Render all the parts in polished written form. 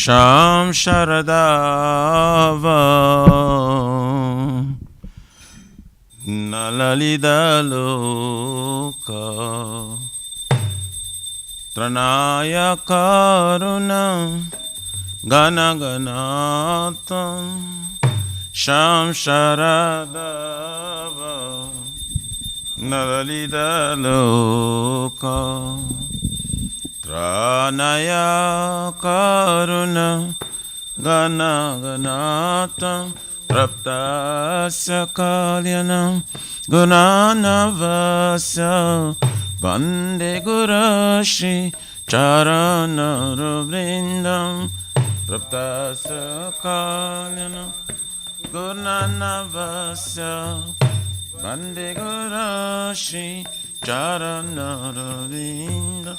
Sham Sharadava Nalalida Loka Tranaya Karuna Gana Ganatam Sham Sharadava Nalalida Loka Tranaya Karuna Gana Ganatam Praptasya Kalyanam Gunanavasya Bande Gurashi Charanaravrindam Praptasya Kalyanam Gunanavasya Bande Gurashi Charanaravrindam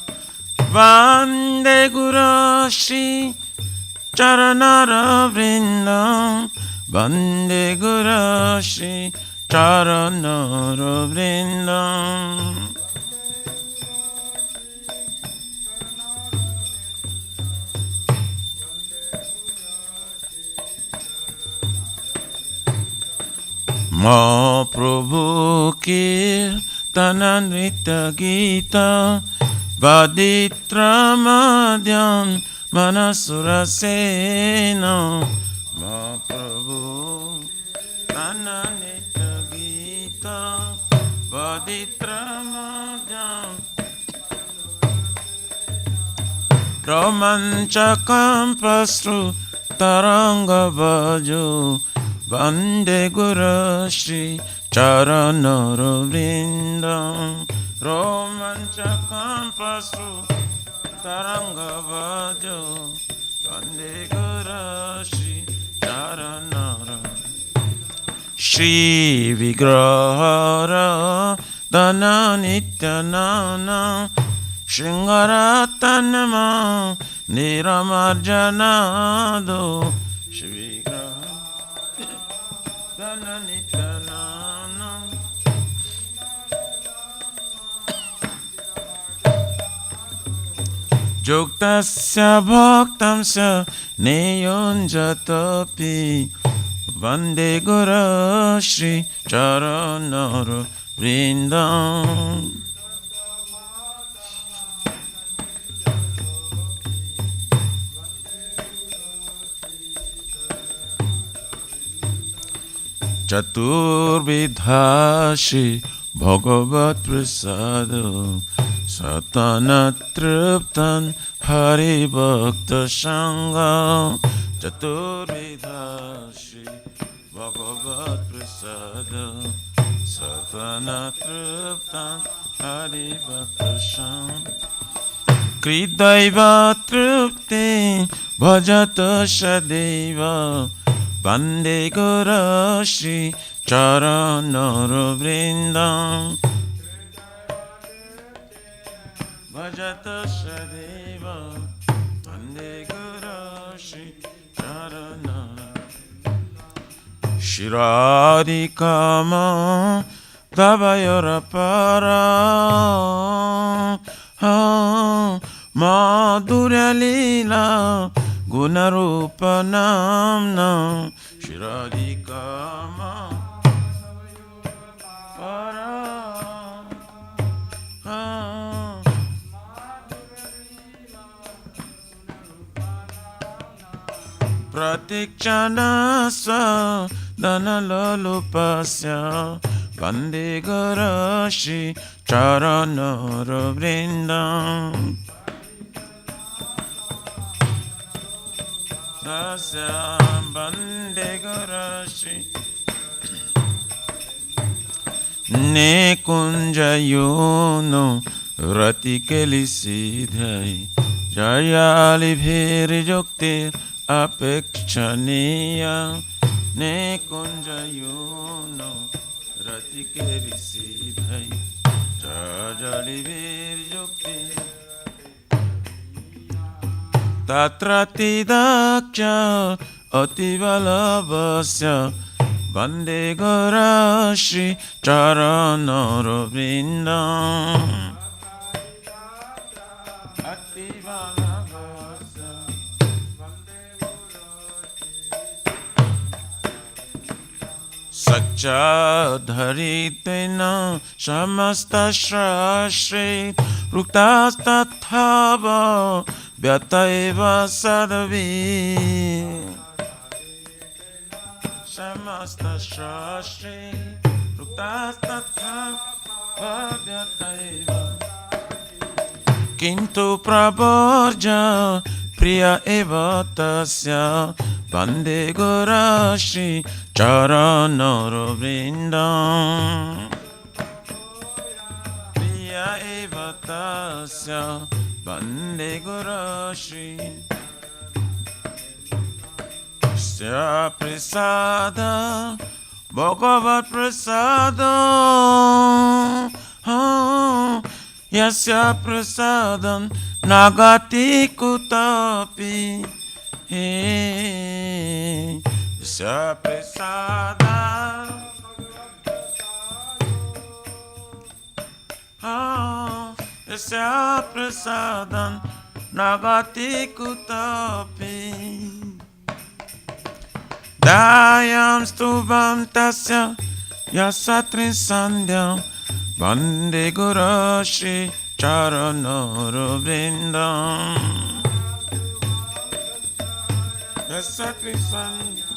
Vande Gurashi Charanaravrindam Vande Gurashi Charanaravrindam Mahaprabhu Kirtana Nritya Gita Vaditra Madhyam Manasura Sena Mahaprabhu Kirtana Nritya Gita Vaditra Madhyam Romanchakam Pastru Taranga Bhajo Vande Gurashi Charanaravrindam Romanchakam Pastru Taranga Bhajo Vande Gurashi Charanaravrindam Shri Vigrahara Dana Nityanana Shringaratanama Niramarjanado Shri Juktasya bhaktamsya neyonjatapi Vande Gurashi Charanaravrindam Chaturvidhashi Bhagavat Prasada Satana Triptan Hari Bhakta Sangha Chaturvidhashi Bhagavat Prasada Satana Triptan Hari Bhakta Sangha Kridaiva Tripti Bhajata Shadeva Vande Gurashi Charanaravrindam Bhajata Shadeva Vande Gurashi Charanaravrindam Shiradikama Tavayarapara Madhurya Leela Gunarupanam Shiradikama Para Pratikchanasa Danalalupasya Vande Gurashi Charanaravrindam Dasyam Vande Gurashi Ne kunjayono Ratikeli Siddhai Jayali Bhiri Joktir Apekshaniya Ne kunjayono Ratikeli Siddhai Jayali Bhiri Joktir Tatrati Daksha Ativalabhasya Vande Gurashi Charanaravrindam Ativalabhasya Vande Sakchadharitena Shamastashrashri Ruktastatthava Vyataiva Sadavi Shamastashrashri Ruktastatthava Vyataiva Kintu Praborja Priya eva tasya Vande Gurashri Charanara Vrindam Priya eva tasya Vande Gurashri Sya Prasada Bhagavat Prasada Yasya Prasadam Nagati Kutapi Yasya Prasada Yasya Prasadam Nagati Kutapi Dayam Stubam Tasya Yasatri Sandhyam Vande Gurashri Charanara Vrindam Yasatri Sandhyam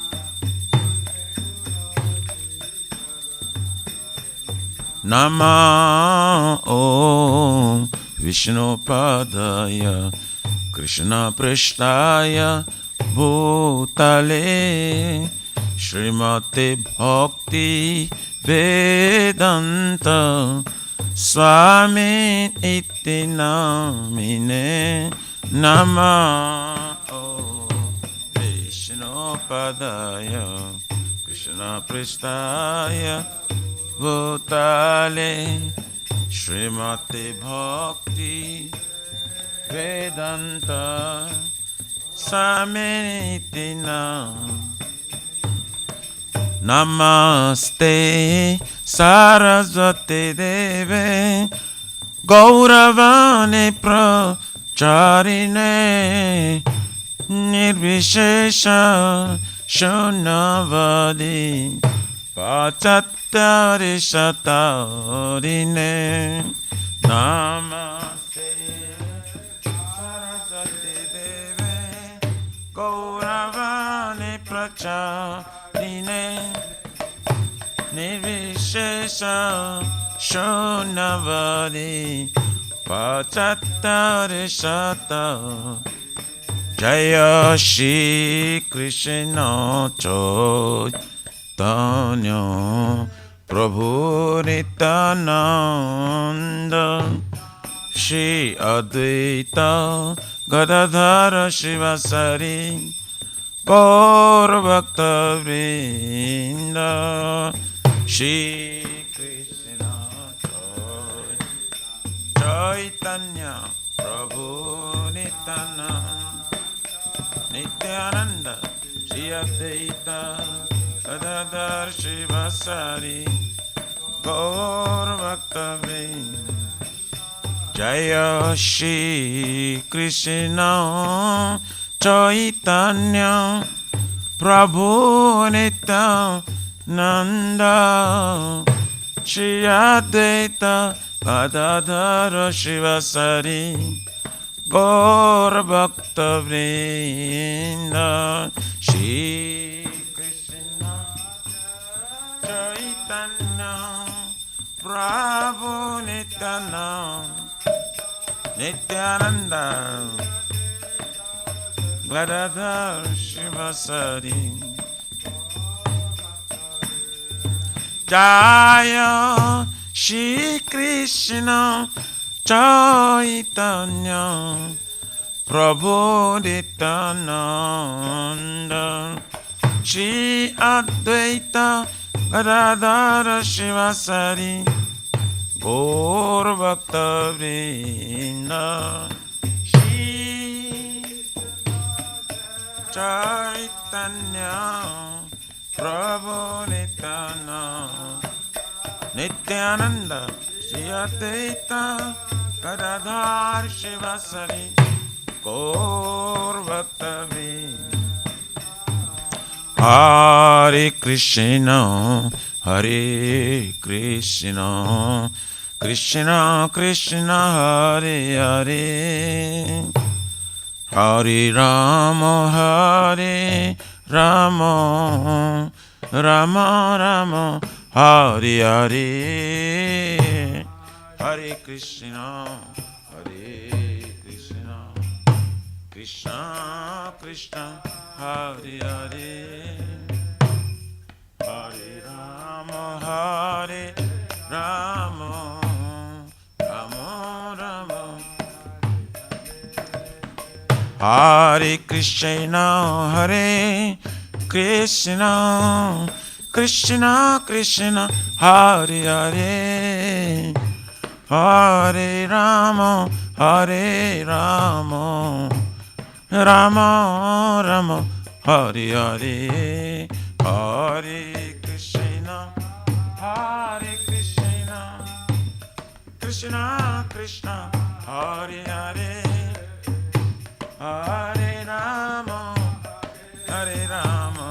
Nama Om Vishnu Padaya Krishna Prishtaya Bhutale Srimate Bhakti Vedanta Swami Iti Namine Nama Vishnu Padaya Krishna Pristaya Bhutale Srimati Bhakti Vedanta Swami Iti Namaste Saraswati Deve Gauravane Pracharine Nirvishesha Shunavadi Pachattari Shatarine Namaste Saraswati Deve Gauravane Pracharine Nirvishesha Shunavadi Pachattari Shata Jaya Shri Krishna Chaitanya Prabhu Nityananda Shri Advaita Gadadhara Shivasari Gaur Bhakta Vrinda Shri Krishna Chaitanya Prabhu Nityananda Shri Advaita Gadadhar Shivasari Gaur Bhakta Vrinda Jaya Shri Krishna Chaitanya Prabhu Nityananda Shri Advaita Gadadhara Shivasari Gaur Bhakta Vrinda Shri Krishna Chaitanya Prabhu Nityananda Gadadhar Shivasari Jaya Shri Krishna Chaitanya Prabhu Nityananda Shri Advaita Gadadhara Shivasari Gaur Bhakta Vrinda Shri Chaitanya Prabhu Nityananda Shri Advaita Gadadhar Shivasari Gaur Bhakta Vrinda Hare Krishna, Hare Krishna, Krishna Krishna, Hare Hare, Hare Rama, Hare Rama, Rama Rama, Hare Hare, Hare Krishna, Hare Krishna, Krishna Krishna, Hare Hare, Hare Rama, Hare Rama, Rama Rama, Hare Krishna, Hare Krishna, Krishna Krishna, Hare Hare, Hare Rama, Hare Rama, Rama Rama, Hare Hare, Hare Krishna, Hare Krishna, Krishna Krishna, Hare Hare, Hare Rama, Hare Rama,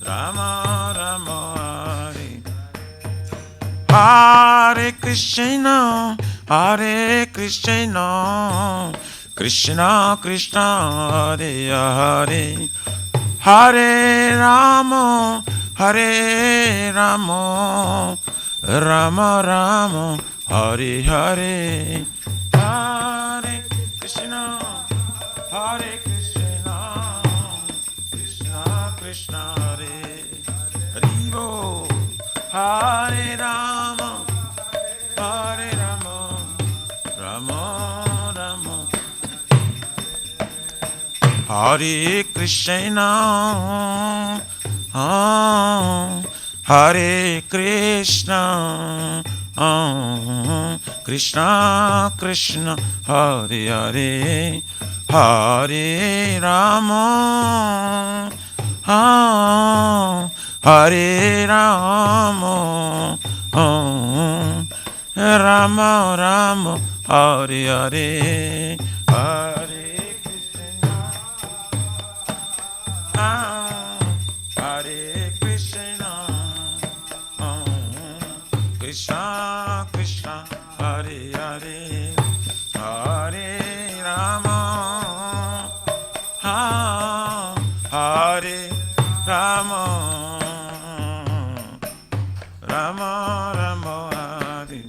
Rama Rama, Hare, Hare Krishna, Hare Krishna, Krishna Krishna, Hare Hare, Hare Rama, Hare Rama, Rama Rama, Hare Hare, Hare Krishna, Hare Krishna, Krishna Krishna, Hare Hare, Hare Rama, Hare Rama, Rama Rama, Hare Krishna, Hare Krishna, Krishna Krishna, Hare Hare, Hare Rama, Hare Rama, Rama Rama, Hare Hare, Hare Krishna, Hare Krishna, Krishna Krishna, Hare Hare, Hare Rama, Hare Rama, Rama Rama, Hare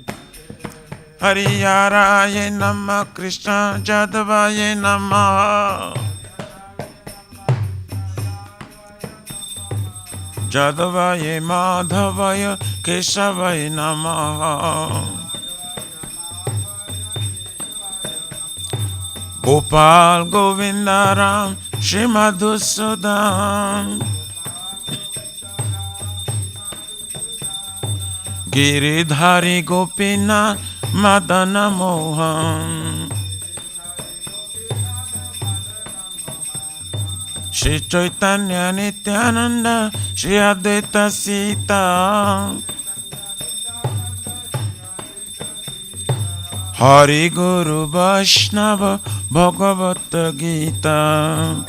Hariyaraye Namah, Krishna Jadavaye Namah, Jadavaye Madhavaya Keshavaya Namah, Gopal Govindaram Shri Madhusudan, Giridhari Gopinath Madana Mohan, Shri Chaitanya Nityananda Shri Advaita Sita, Hari Guru Vaishnava Bhagavata Gita,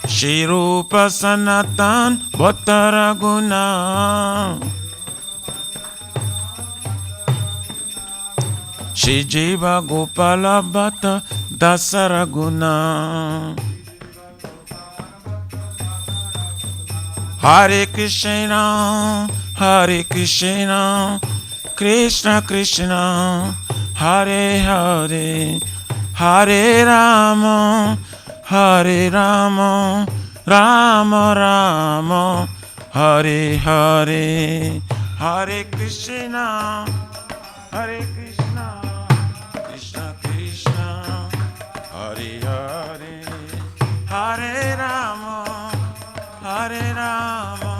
Shri Rupa Sanatan Bhattaraguna, Shri Jiva Gopala Bhatta Dasaraguna, Hare Krishna, Hare Krishna, Krishna Krishna, Hare Hare, Hare Rama, Hare Rama, Rama Rama, Hare Hare, Hare Krishna, Hare Krishna, Krishna Krishna, Hare Hare, Hare Rama, Hare Rama,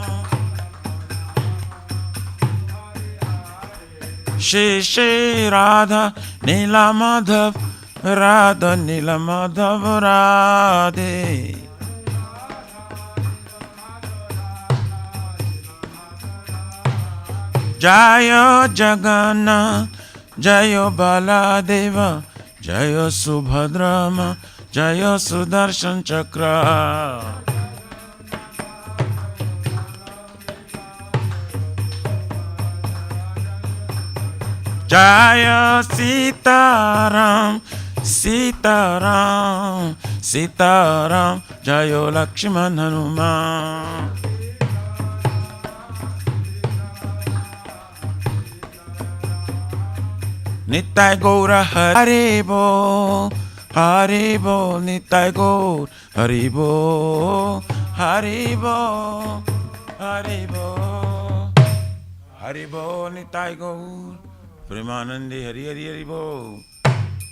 Shri Shri Radha Nila Madhav, Radha Nila Madhav Radhe, Jaya Jagannath, Jaya Baladeva, Jaya Subhadrama, Jaya Sudarshan Chakra. Jaya Sitaram, Sitaram, Sitaram, Jaya Lakshman Hanuman. Nitai Gaura Haribo, Haribo, Nitai Gaur, Haribo, Haribo, Haribo, Haribo, Nitai Gaur. Premanande Hari Hari Hari Bo.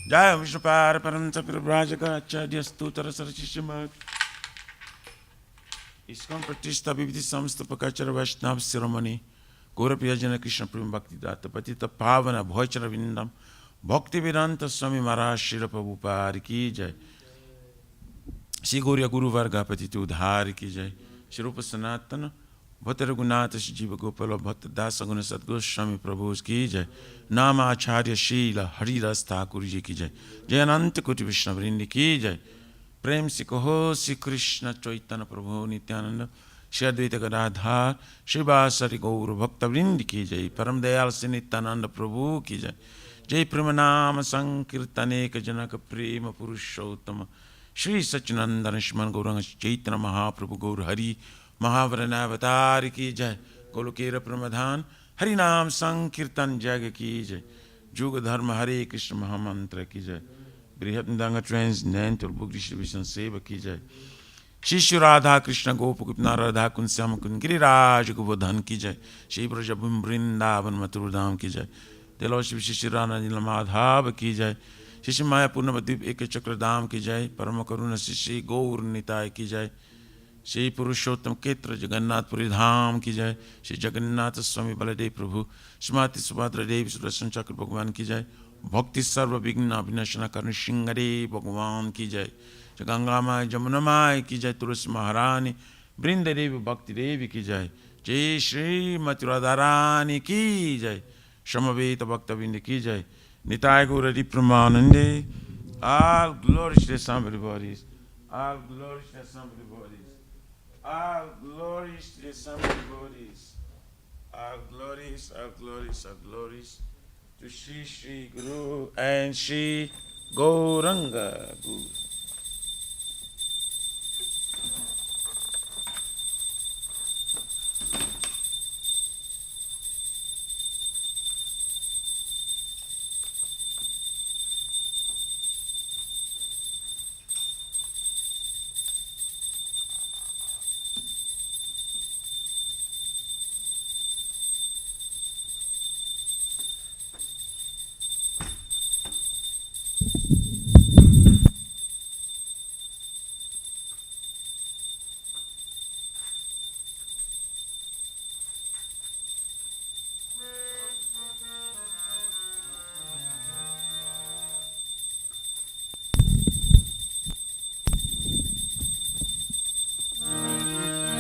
Jaya Vishnupara Param Sapir Brajaka Acharya Stutara Sarachishimak. Iskon Pratishta Bibiti Samsta Pakachara Vaishnav Siromani. Gora Priyajana Krishna Prima Bhakti Data Patita Pavana Bhoichara Vindam. Bhakti Vedanta Swami Maharaj Srila Prabhupada Ki Jai. Shri Gauriya Guru Varga Patita Udhari Ki Jai. Shri Rupa Sanatana Bhatta Raghunatha Jiva Gopala Bhatta Dasa Guna Sadgoswami Prabhu Ki Jai. Nama Acharya Sheela Haridas Thakur Ji Ki Jai. Jai Ananta Koti Vishnu Vrindi Ki Jai. Prem Si Kaho Si Krishna Chaitanya Prabhu Nityananda Shri Advaita Gadadhar Shri Vasari Gaur Bhakta Vrindi Ki Jai. Param Dayal Se Nityananda Prabhu Ki Jai. Jai Premanama Sankirtaneka Janaka Prema Purushottama Shri Sachinandana Shman Gauranga Chaitanya Mahaprabhu Gaur Hari Mahavaranavatari Ki Jai. Golokera Pramadhan Hari Nam Sankirtan Jaga Ki Jai. Juga Dharma Hare Krishna Mahamantra Ki Jai. Brihatmdanga Transcendental Book Distribution Seva Ki Jai. Shri Radha Krishna Gopukupna Radha Kunsyam Kun Giriraj Govardhan Ki Jai. Shri Brajabhum Vrindavan Mathurdham Ki Jai. Delo Shri Rana Nilamadhava Ki Jai. Shri Maya Purnavadip Eka Chakradam Ki Jai. Paramakaruna Shri Gaur Nitai Ki Jai. Shri Purushottam Ketra Jagannath Puri Dham Ki Jai. Shri Jagannath Swami Baladev Prabhu. Shrimati Subhadra Devi Sudarshan Chakra Bhagwan Ki Jai. Bhakti Sarva Vigna Vinashana Karna Shingare Bhagwan Ki Jai. Jagangamai Jamunamai Ki Jai. Tulasi Maharani Brinda Devi Bhakti Devi Ki Jai. Jai Shri Mati Radharani Ki Jai. Shamaveta Bhakta Vindi Ki Jai. Nitai Gaura Pramanande. All glories to somebody bodies. All glories to somebody bodies. All glories to somebody bodies. All glories, all glories, all glories to Shri Shri Guru and Shri Gauranga Guru.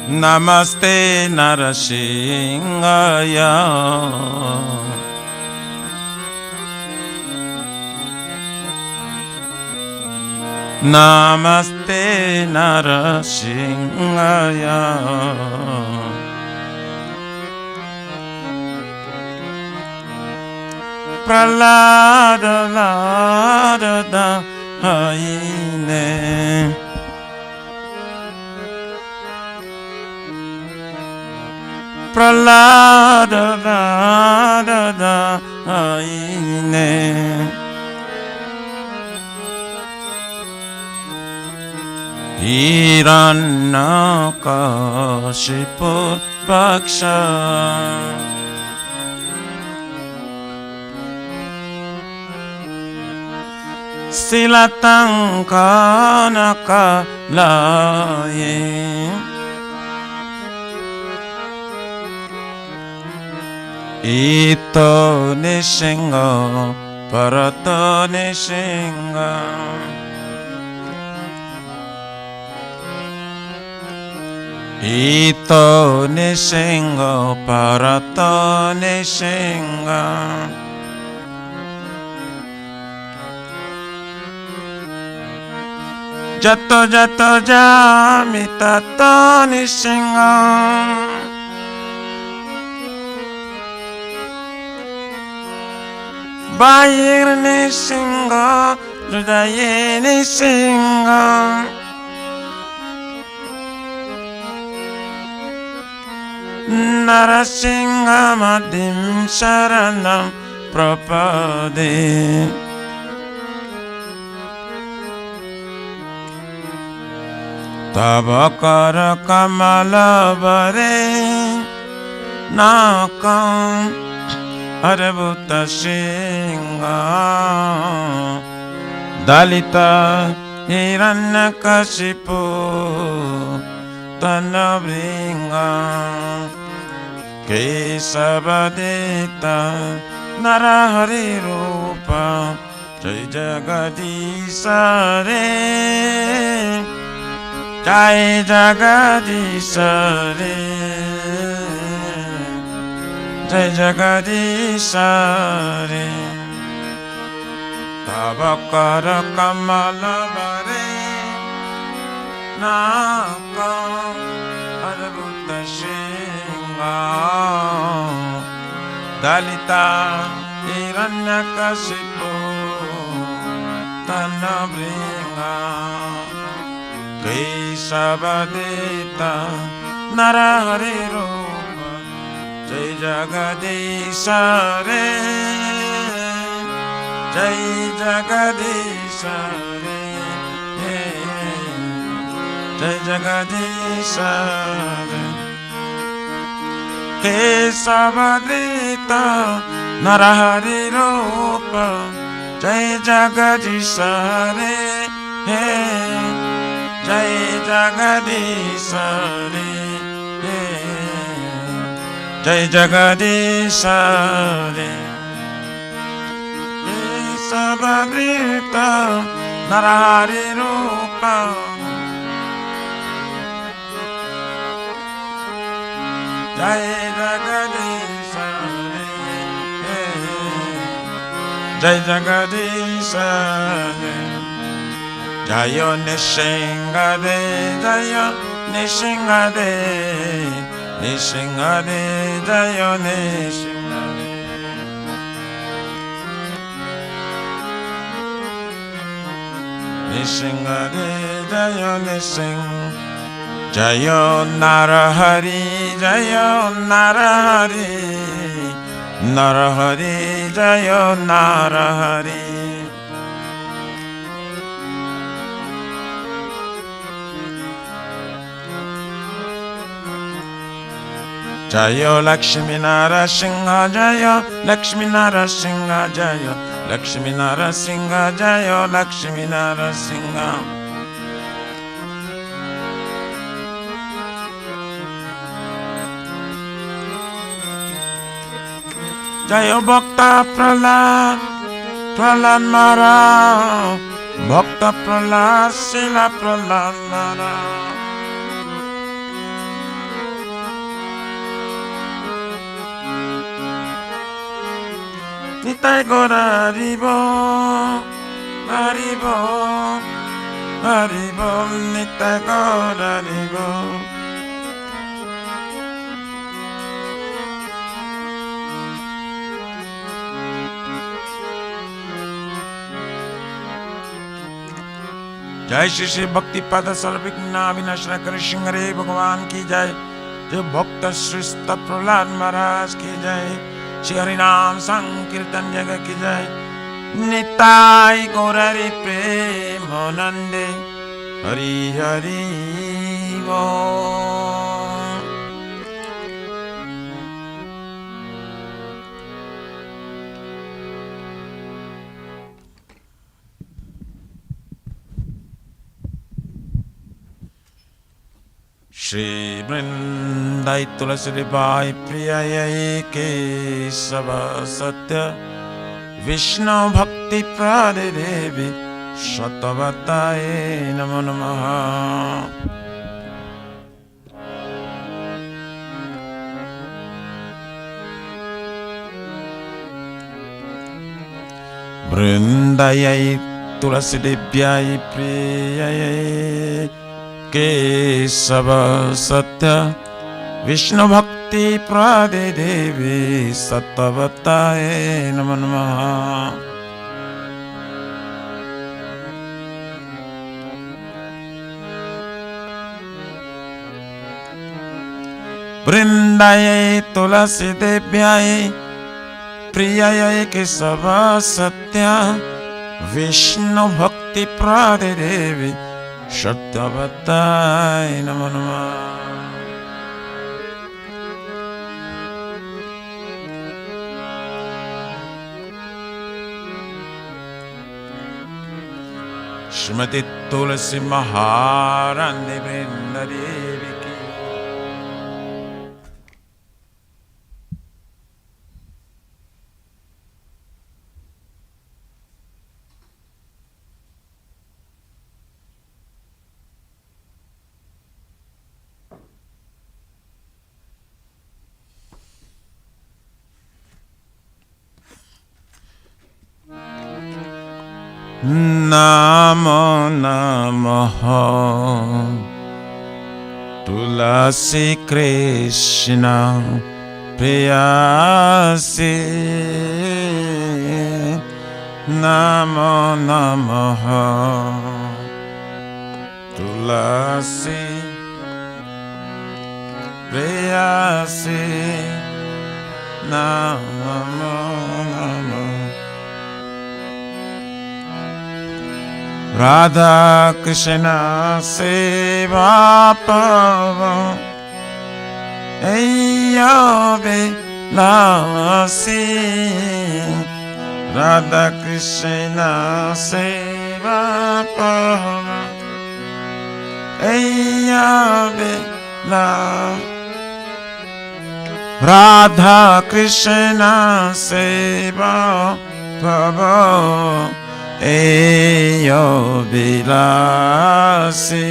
Namaste Narasingaya. Namaste Narasingaya. Pralada lada da haine. Pralada da da da haine. Hiranyakashipu Bhaksha. Silatankanakalaye. Ito nishinga parato nishinga. Ito nishinga parato nishinga. Jato jato jami tato nisingam Bayir nisinga Judaye nisinga Narasimha Madim Sharanam Prapade Tabakara Kamala Vare Nakam Adabhuta Singha Dalita Hiranyakashipu Tanabringa Kesavadeta Narahari Rupa Jai Jagadisa Re Jai Jagadisa Re Jai Jagadisa Re Tabakara Kamala Vare Nakam Adabhuta Singha Dalita Hiranyakashipu Tanabringa Kesavadeta Narahari Rupa Jai Jagadisa Re Jai Jagadisa Re Jai Jagadisa Re Kesavadeta Narahari Rupa Jai Jagadisa Re Jai Jagadisa Re Jai Jagadisa Re Kesavadeta Narahari Rupa Jai Jagadisa Re Jai Jagadisa Re Jayo Nishingade Jayo Nishingade Nishingade Jayo Nishingade Nishingade Jayo Nishing Jayo Narahari Jayo Narahari Narahari Jayo Narahari Jayo Lakshmi Narasingha Jayo Lakshmi Narasingha Jayo Lakshmi Narasingha Jayo Lakshmi Narasingha Jayo Bhakta Prahlad Prahlad Mara Bhakta Prahlad Sila Prahlad Mara Nitai Gora Haribo Haribo Haribo Nitai Gora Haribo Jai Shri Shri Bhakti Pada Sarvigna Vinashra Krishna Hare Bhagavan ki jai Jai Bhakta Shrista Prahlad Maharaj ki jai Shri Harinam Sankirtan Jaga ki jai Nitai Gaurari Premanande Hari Hari Om Shri Vrindai Tulasi Debai Priyayai Kesava Satya Vishnu Bhakti Prade Devi Shatavataye Namo Namaha Vrindayai Tulasi Devyai Priyayai Keshav सत्य विष्णु भक्ति प्रदे देवी सत्वताय नमो नमः। वृंदायै तुलसी देव्याय प्रियायै केशव सत्य विष्णु भक्ति प्रदे देवी सत्वताय नमो नमः। श्रीमती तुलसी महारानी वृंदा देवी की। नमो नमः तुलसी कृष्ण प्रेयसी। नमो नमः तुलसी प्रेयसी। नमो नमः राधा कृष्ण सेवा पावन लासी। राधा कृष्ण सेवा पावन राधा कृष्ण सेवा पावन एयो विलासी।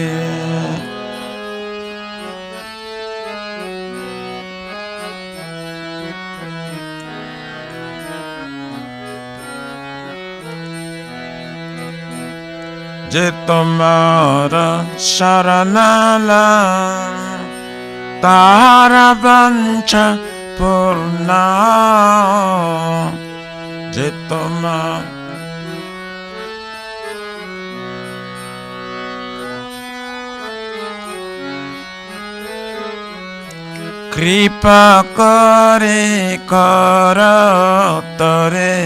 जे तुम्हारा शरणला तारा वंशा पूर्णा। जे तुम्हारा कृपा करे कर तरे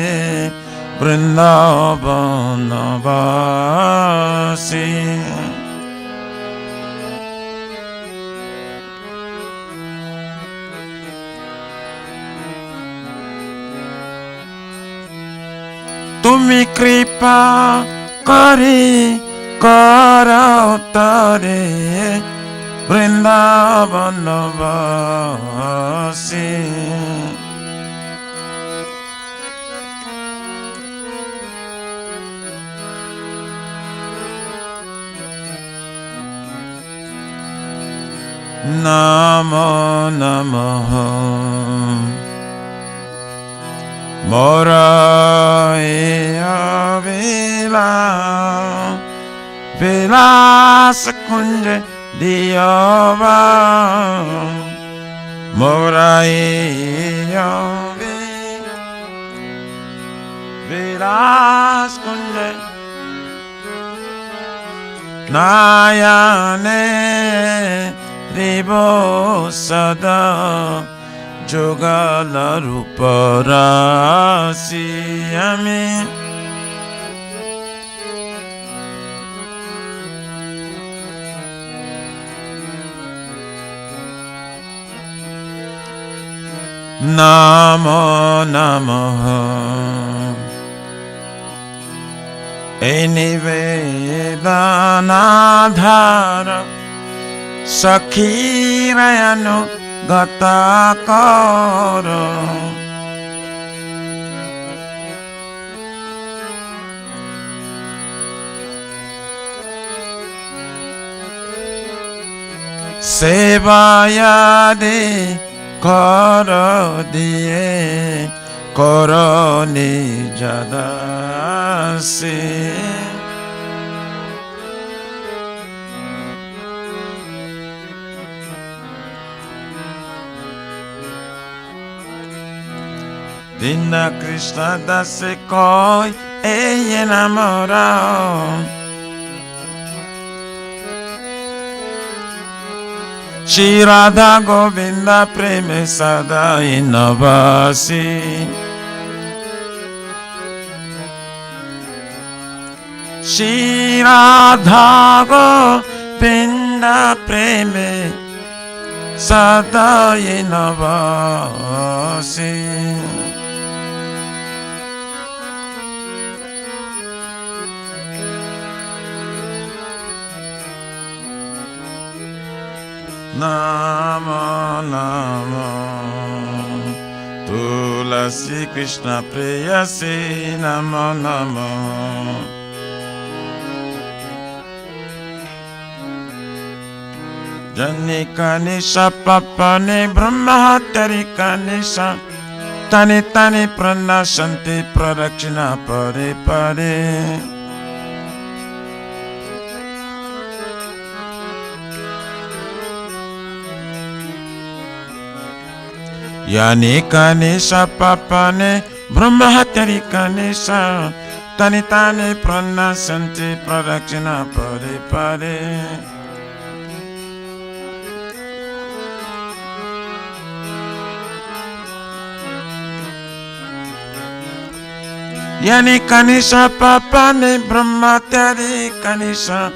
वृंदावन वासी। तुम्ही कृपा करे कर तरे वृंदावन वासी। नमो नमः मोरा विलास कुंज दियोवा। मोरा विलास कुंज नायने रिबो सदा जुगल रूप राशि। हमें नमो नमः निवेदनाधार सखीरयनु गताकर। सेवायादि कर दिए कर निज दासी। Dina Krishna dase koi e enamorado. Shri Radha Govinda preme sada inavasi. Shri Radha Govinda preme sada inavasi. Namo Namo Tulasi Krishna Preyasi Namo Namo Janika Nisha Papane Brahmatarika Nisha Tani Tani Pranashanti Pradakshina Pare Pare Yani kanisha papane brahmahatari kanisha tani tani pranasanti pradakshina pare pare. Yani kanisha papane brahmahatari kanisha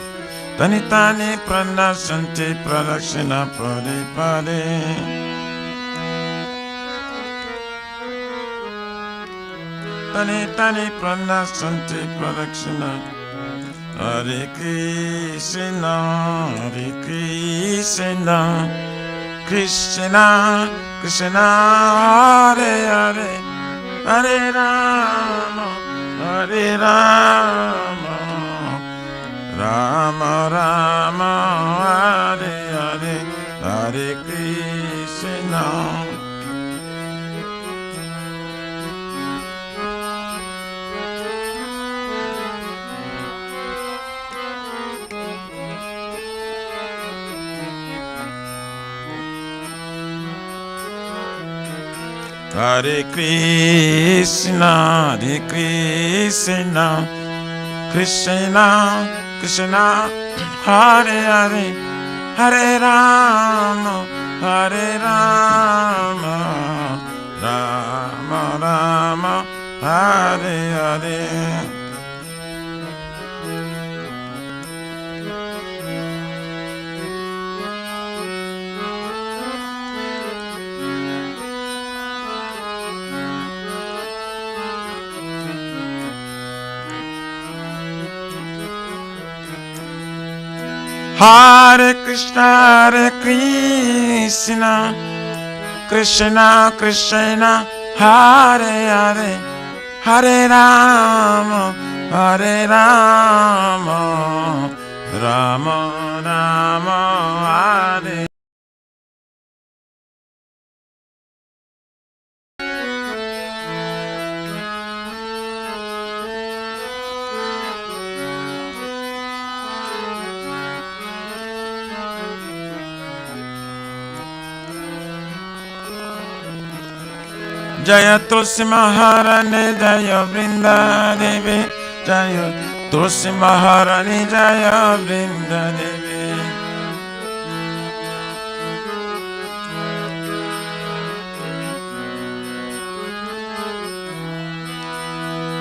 tani tani pranasanti pradakshina pare pare. Tani tani pranasanti pradakshina. Hare Krishna, Hare Krishna, Krishna Krishna, Hare Hare, Hare Rama, Hare Rama, Rama Rama, Hare Hare, Hare Krishna. Hare Krishna, Hare Krishna, Krishna Krishna, Hare Hare, Hare Rama, Hare Rama, Rama Rama, Hare Hare. Hare Krishna, Hare Krishna, Krishna Krishna, Hare Hare, Hare Rama, Hare Rama, Rama Rama, Hare. Jaya Tulsi Maharani, Jaya Vrinda Devi, Jaya Tulsi Maharani, Jaya Vrinda Devi.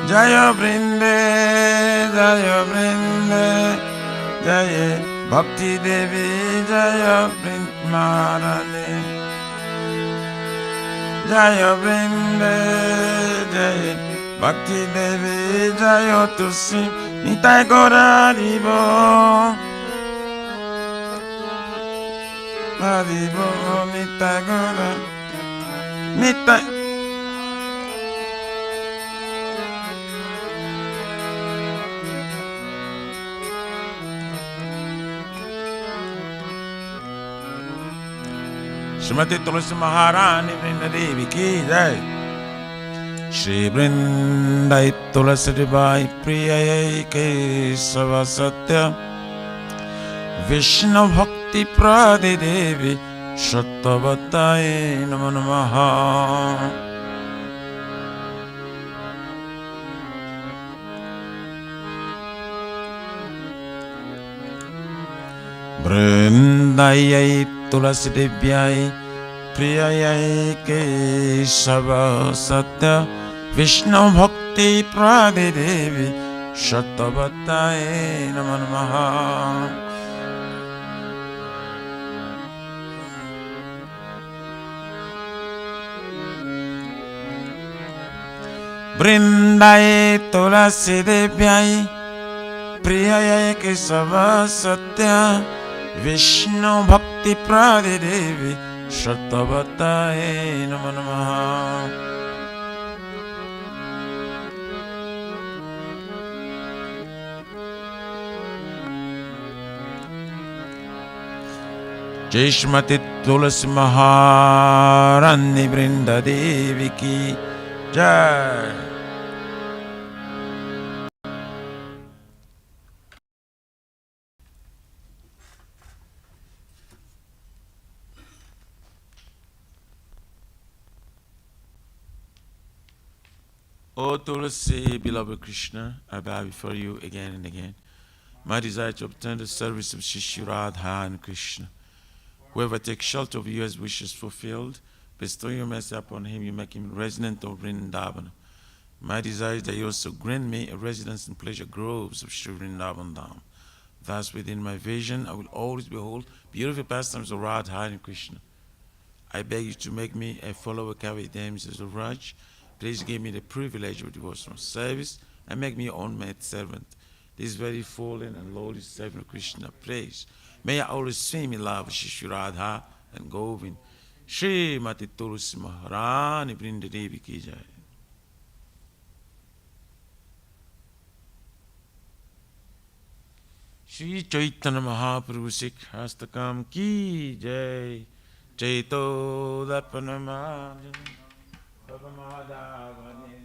Jaya Vrinde, Jaya Vrinde, Jaya Bhakti Devi, Jaya Vrind Maharani. Jaya Vrinde, Jaya Bhakti Devi, Jaya Tulsi, Nitai Gora Haribo, Haribo, Nitai Gora, Nitai. Shrimati Tulsi Maharani Vrinda Devi ki jai. Shri Vrindai Tulsi Devi Priyai Kesava Satya Vishnu Bhakti Prade Devi Shattavatai Namo Namaha. Vrindayai tulasi devyai priyayai kesava satya Vishnu bhakti prade devi Shatavataye namo namaha. Vrindaye tulasi devyai priyayai kesava satya Vishnu bhakti prade devi Shatavataye namo namaha. Jai Shrimati Tulasi Maharani Vrinda Devi Ki Jai. O Tulasi, beloved Krishna, I bow before you again and again. My desire to obtain the service of Shri Radha and Krishna. Whoever takes shelter of you has wishes fulfilled. Bestow your mercy upon him, you make him resident of Vrindavan. My desire is that you also grant me a residence in pleasure groves of Shri Vrindavan Dham. Thus, within my vision, I will always behold beautiful pastimes of Radha and Krishna. I beg you to make me a follower carry names of Raj. Please give me the privilege of devotional service and make me your own maid servant. This very fallen and lowly servant of Krishna, praise. May I always swim in love with Shri Radha and Govind. Shri Mati Tulsi Maharani Vrinda Devi Ki Jai. Shri Chaitanya Mahaprabhu Sikhastakam Ki Jai. Chaito Dapanamajam Bhagamadavanim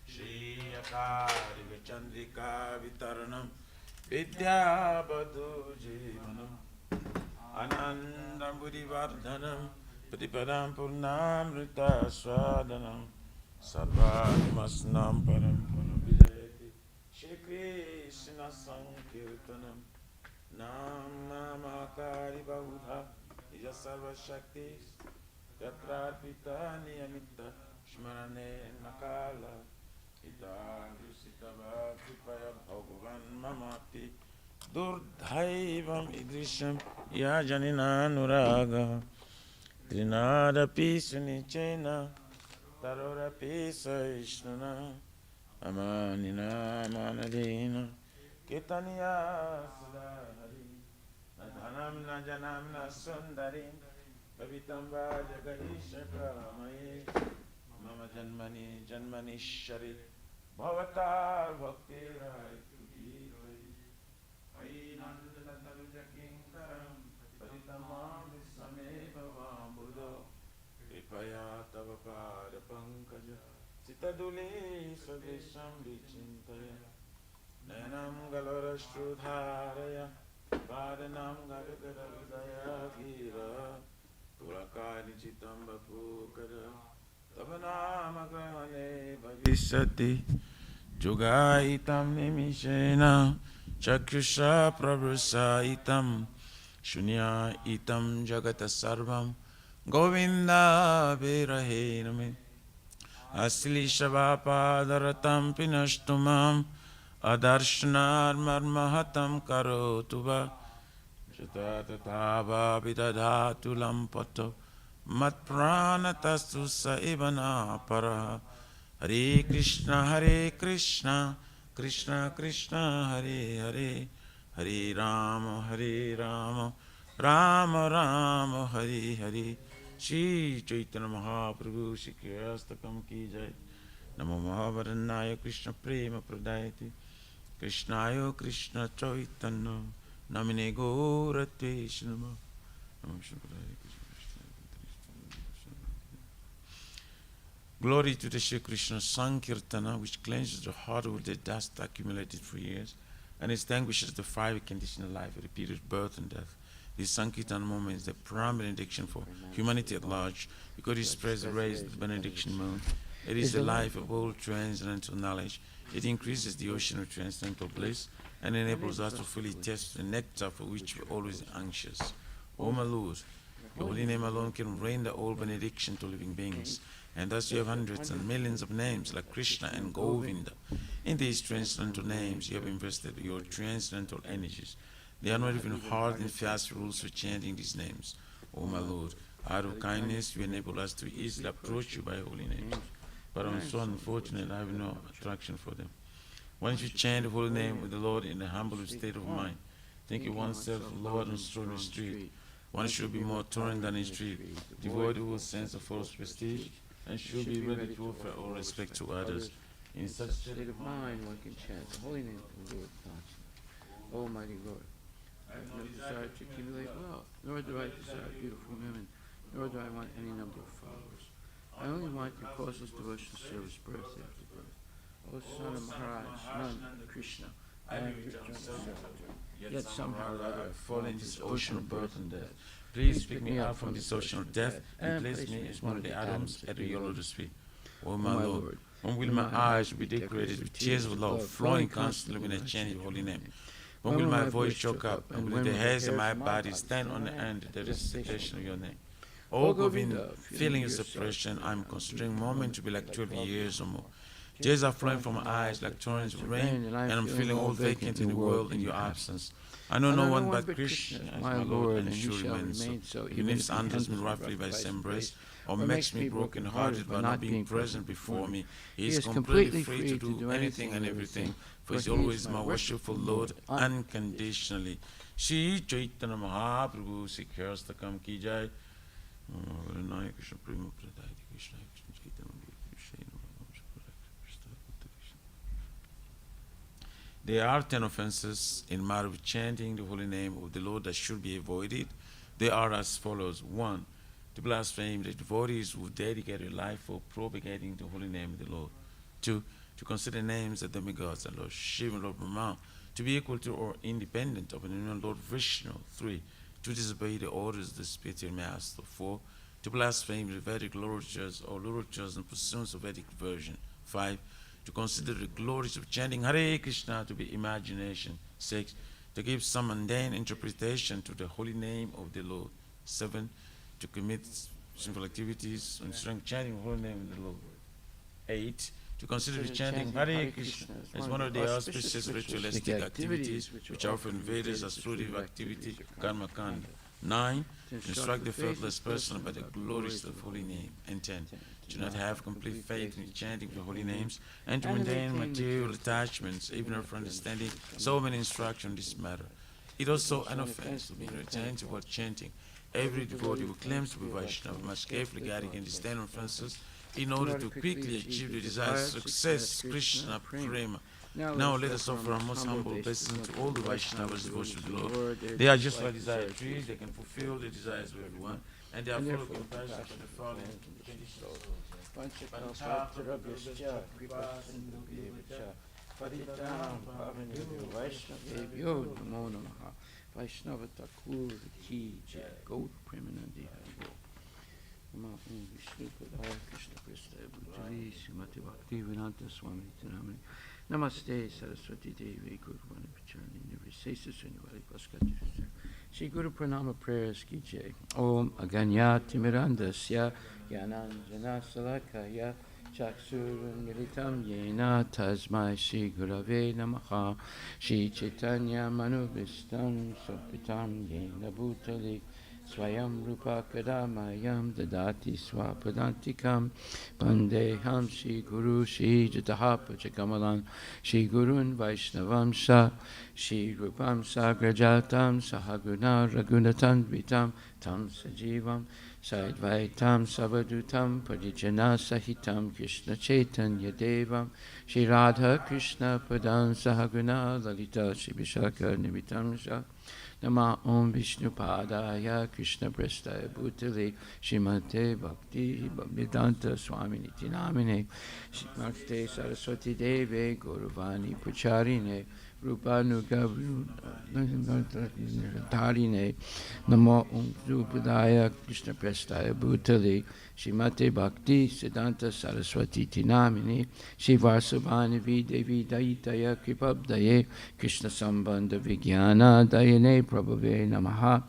Shri Akari Vichandrika Vitaranam Vidya Badhu Jivanam Anandam Buddhivardhanam Padipadam Purnamrita Swadanam Sarvadimasnam Param Paramvideti Shri Krishna Sankirtanam Nam Namakari Bahudha Ija Sarva Shakti Yatra Pita Niyamita Shmarane Nakala Ita Dusitava Kripaya Bhagavan Mamati Durdhaivam Idrisham Yajanina Nuraga Trinadapi Sunichena Tarorapi Saishnana Amanina Manadina Ketaniya Sudhari Nadhanam Najanam Nasundari Pavitamba Jagarisha Pramaye Mama Janmani Janmani Shari Bhavatar Bhakti Rai Tuki Ainandana Taluja Kinkaram Paritamam Visame Bhavam Buddha Kripaya Tava Pada Pankaja Sitaduli Sadesham Vichintaya Nanam Galara Shrudharaya Padanam Gadagaradaya Gira Purakani Chitamba Pukara Tavanama Grahane Bhavisati Jugaitam Nimishena Chakrusha Prabhusaitam Shunya Itam Jagata Sarvam Govinda Virahe Name Asli Shavapadaраtam Pinashtumam Adarshnar Marmahatam Karotuva Shatatava Vidadhatulam Pato Matpranatastu Saivana Paraha Hare Krishna Krishna Krishna Hare Hare Hare Rama Rama Rama Hare Hare Shri Chaitanya Mahaprabhu Shikhastakam Ki Jai Namo Mahavarannaya Krishna Prema Pradayati Krishnaya Krishna Chaitanya Namine Gaurate Shnama Glory to the Shri Krishna Sankirtana, which cleanses the heart of the dust accumulated for years and extinguishes the fiery condition of life, repeated birth and death. This Sankirtana moment is the prime benediction for humanity at large, because it spreads the rays of the benediction moon. It is the life of all transcendental knowledge. It increases the ocean of transcendental bliss and enables us to fully taste the nectar for which we're always anxious. O my Lord, your holy name alone can render all benediction to living beings, and thus you have hundreds and millions of names like Krishna and Govinda. In these transcendental names, you have invested your transcendental energies. They are not even hard and fast rules for chanting these names. O my Lord, out of kindness, you enable us to easily approach you by holy names. But I'm so unfortunate I have no attraction for them. Once you chant the holy name of the Lord in a humble state of mind, thinking oneself Lord and strong in the street, one should be more tolerant than in street, devoid of all sense of false prestige, and should be ready to offer all respect to others. In such state of mind, one can chant the holy name of the Lord constantly. Almighty Lord, I have no desire to accumulate wealth, nor do I desire beautiful women, nor do I want any number of followers. I only want your causeless devotional service birth after birth. O son of Maharaj, none, Krishna, I am your eternal servitor. Yet somehow or other I fall into this ocean of birth and death. Please pick me up from this ocean of death and place me as one of the atoms at your lotus feet. O my Lord, when will my eyes be decorated with tears of love flowing constantly when I chant your holy name? When will my voice choke up, and will the hairs of my body stand on the end the recitation of your name? O Govinda, feeling your suppression, I am considering a moment to be like 12 years or more. Tears are flowing from my eyes like torrents of rain, and I'm feeling all vacant in the world in your absence. I know no one but Krishna as my Lord, and he shall remain so, even if he handles me roughly by his embrace, or makes me broken-hearted by not being present before me. He is completely free to do anything and everything, for he is always my worshipful Lord unconditionally. Shri Chaitanya Mahaprabhu Sikhastakam Ki Jai. Krishna Prema Pradaya Krishna Chaitanya. There are 10 offenses in matter of chanting the holy name of the Lord that should be avoided. They are as follows. 1. To blaspheme the devotees who dedicate their life for propagating the holy name of the Lord. 2. To consider names of demigods and Lord Shiva and Lord Brahma to be equal to or independent of an Lord Vishnu. 3. To disobey the orders of the spiritual master. 4. To blaspheme the Vedic literatures or literatures in pursuance of Vedic version. 5. To consider the glories of chanting Hare Krishna to be imagination. 6. To give some mundane interpretation to the holy name of the Lord. 7. To commit sinful activities concerning chanting the holy name of the Lord. 8. To consider the chanting Hare Krishna as one of the auspicious ritualistic activities which are often Vedas as fruitive activity, karma kanda. 9. To instruct the faithless person about the glories of the holy name. And 10. To not have complete faith in chanting the holy names, and to maintain material attachments, even after understanding so many instructions on this matter. It is also an offense to be inattentive while chanting. Every devotee who claims to be Vaishnava must carefully guard against 10 offenses in order to quickly achieve the desired success, Krishna Prema. Now let us offer our most humble obeisance to all the Vaishnavas devoted to the Lord. They are just like desired trees, they can fulfill the desires of everyone, and they are full of compassion for the fallen conditions. Vaishnava Thakur Ki Jai, Gaur Premanandi Hari. Namo Vishnu Padaya Krishna Prestaya Bhutali Srimati Bhakti Vedanta Swami Tinamani. Namaste Saraswati Devi Guru Vani Pacharani Nirvisesa Srinivali Paskati. Shri Guru Pranama Prayers Ki Jai. Om Aganyati Mirandasya Gyananjana Salakaya Chaksurun Militam Yena Tasmai Shri Gurave Namaha Shri Chaitanya Manubhistam Sapitam Yena Bhutali Swayam Rupa Kadamayam Dadati Swapadantikam Bandeham Shri Guru Shri Jatahapa Chakamalan Shri Gurun Vaishnavamsa Shri Rupam Sagrajatam Sahaguna Ragunatam Vitam Tam Sajivam Saidvaitam Savadutam Padijana Sahitam Krishna Chaitanya Devam Shri Radha Krishna Padam Sahaguna Lalita Shri Vishaka Nimitam Shah Nama Om Vishnu Padaya Krishna Prestaya Bhutale Srimate Bhakti Bhaktivedanta Swami Nitinamine Srimate Saraswati Deve Guruvani Pucharine Rupanuga Tarine Namo Padaya Krishna Prestaya Bhutali Shrimate Bhakti Siddhanta Saraswati Tinamini Shivasubhanavi Devi Daitaya Kripabdaye Krishna Sambandha Vijnana Dayane Prabhave Namaha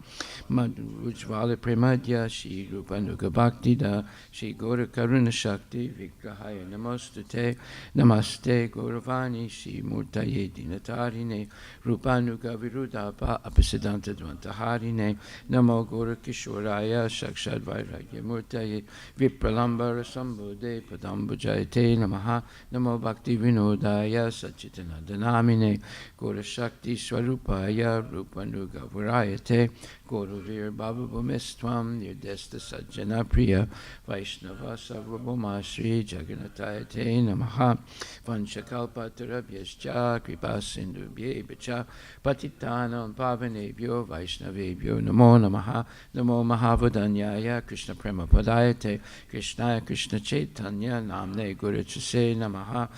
Madhujvala Premadya Shri Rupanuga Bhakti Da Shri Gaura Karuna Shakti Vigrahaya Namostate Namaste Gauravani Shri Murtaye Dinatarine Rupanuga Virudapa Apasiddhanta Dvantaharine Namo Gaura Kishoraya Shakshad Vairagya Murtaye Vipralambara Sambodhe Padambujayate Namaha Namo Bhakti Vinodaya Sachitanandanamine Gaura Shakti Swarupaya Rupanuga Varayate Gauravir Bhavabhumistvam Nirdesta Sajjana Priya Vaishnava Sarvabhumashri Jagannatayate Namaha Vanchakalpatarabhyascha Kripa Sindhubhyevacha Patitanam Pavanebhyo Vaishnavebhyo Namo Namaha Namo Mahavadanyaya Krishna Prema Padayate Krishnaya Krishna Chaitanya Namne Guru Chase Namaha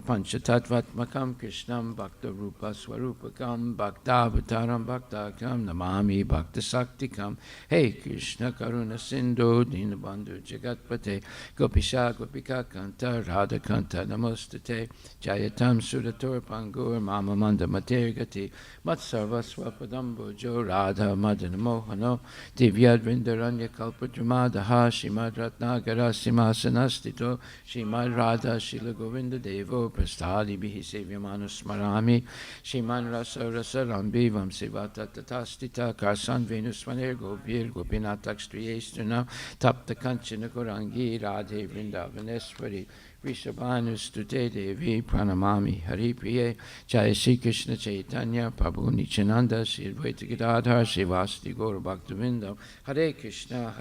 Panchatatvatmakam Krishnam Bhakta Rupa Swarupakam Bhakta Avataram Bhaktakam Namami Bhakta Saktikam Hey Krishna Karuna Sindhu Dinabandhu Jagatpate Gopisha Gopika Kanta Radha Kanta Namostate Jayatam Suratur Pangur Mama Manda Matergati Matsarva Swapadambo Jo Radha Madana Mohano Divyad Vrindaranya Kalpadramadaha Shimad Ratnagara Simhasanastito Shimad Radha Shila Govinda Devo Prastadi Bihi Sevyamanu Smarami Shiman Rasa Rasa Rambi Vamsivata Tatastita Karsan Venusvaner Gopir Gopinatak Striyestana Tapta Kanchana Gorangi Radhe Vrindavaneshwari Rishabhanustute Devi Pranamami Hari Priye Jaya Shri Krishna Chaitanya Prabhu Nityananda Shri Advaita Gadadhar Shivasti Gaura Bhaktivinoda Hare Krishna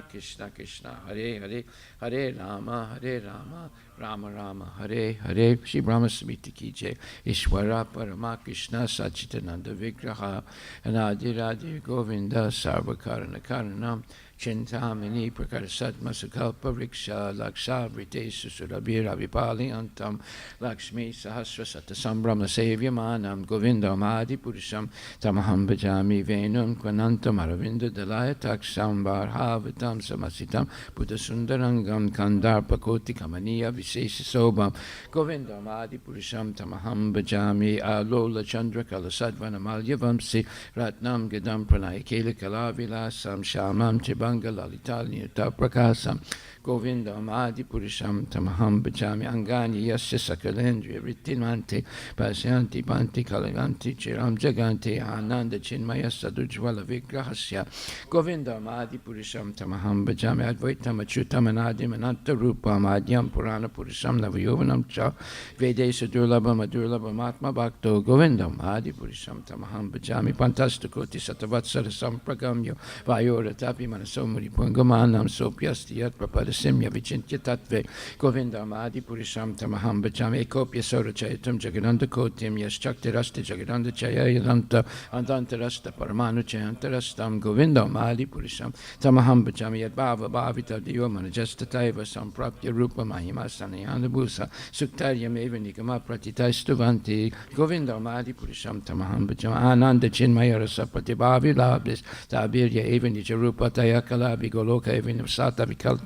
Krishna Krishna Hare Hare Hare Rama Rama Rama Hare Hare Shri Brahma Samhita Ki Jai Ishwara Parama Krishna Sachitananda Vigraha Anadi Radhe Govinda Sarvakarana Karanam Chintamini Prakarasat Masakalpa Riksha Laksha Vritesu Surabhir Avipali Antam Lakshmi Sahasra Satasambram Sevyamanam Govindam Adi Purusham Tamaham Bhajami Venum Kvanantam Aravinda Dalaya Taksam Barhavatam Samasitam Buddha Sundarangam Kandar Pakoti Kamaniya Visesha Sobam Govindam Adi Purusham Tamaham Bhajami Alola Chandra Kalasadvana Malyavamsi Ratnam Gadam Pranayakela Kalavilasam Shamam Chibam Lalita Prakasam Govindam Adi Purusham Tamaham Bhajami Angani Yasya Sakalendriya Rittimanti Pasyanti Panti Kalaganti Chiram Jaganti Ananda Chinmaya Sadujvala Vigrahasya Govindam Adi Purusham Tamaham Bhajami Advaitam Achyutam Anadim Ananta Rupam Adyam Purana Purusham Navayovanam Cha Vedesa Durlabam Adurlabam Atma Bhakto Govindam Adi Purusham Tamaham Bhajami Pantastakoti Satavatsara Sampragamyo Vayora Tapi Manasomari Pungamanam Sopyastiyat Prapada Vichintya Tatve Govindam Adi Purisham Tamaham Bhajami Ekopya Sora Chaitam Jagadanda Kotim Yaschakti Rasta Jagadanda Chayayadanta Andanta Rasta Paramanu Chayantarastam Govindam Adi Purisham Tamaham Bhajami Yadbhava Bhavita Diyo Manajasta Samprapya Rupa Mahima Sanayana Bhusa Suktaryam Eva Nikama Pratitaistuvanti Govindam Adi Purisham Tamaham Bhajami Ananda Chinmaya Rasa Pratibhavi Lablis Tabirya Eva Nijarupa Tayakala Vigoloka Eva Nivsata Vikal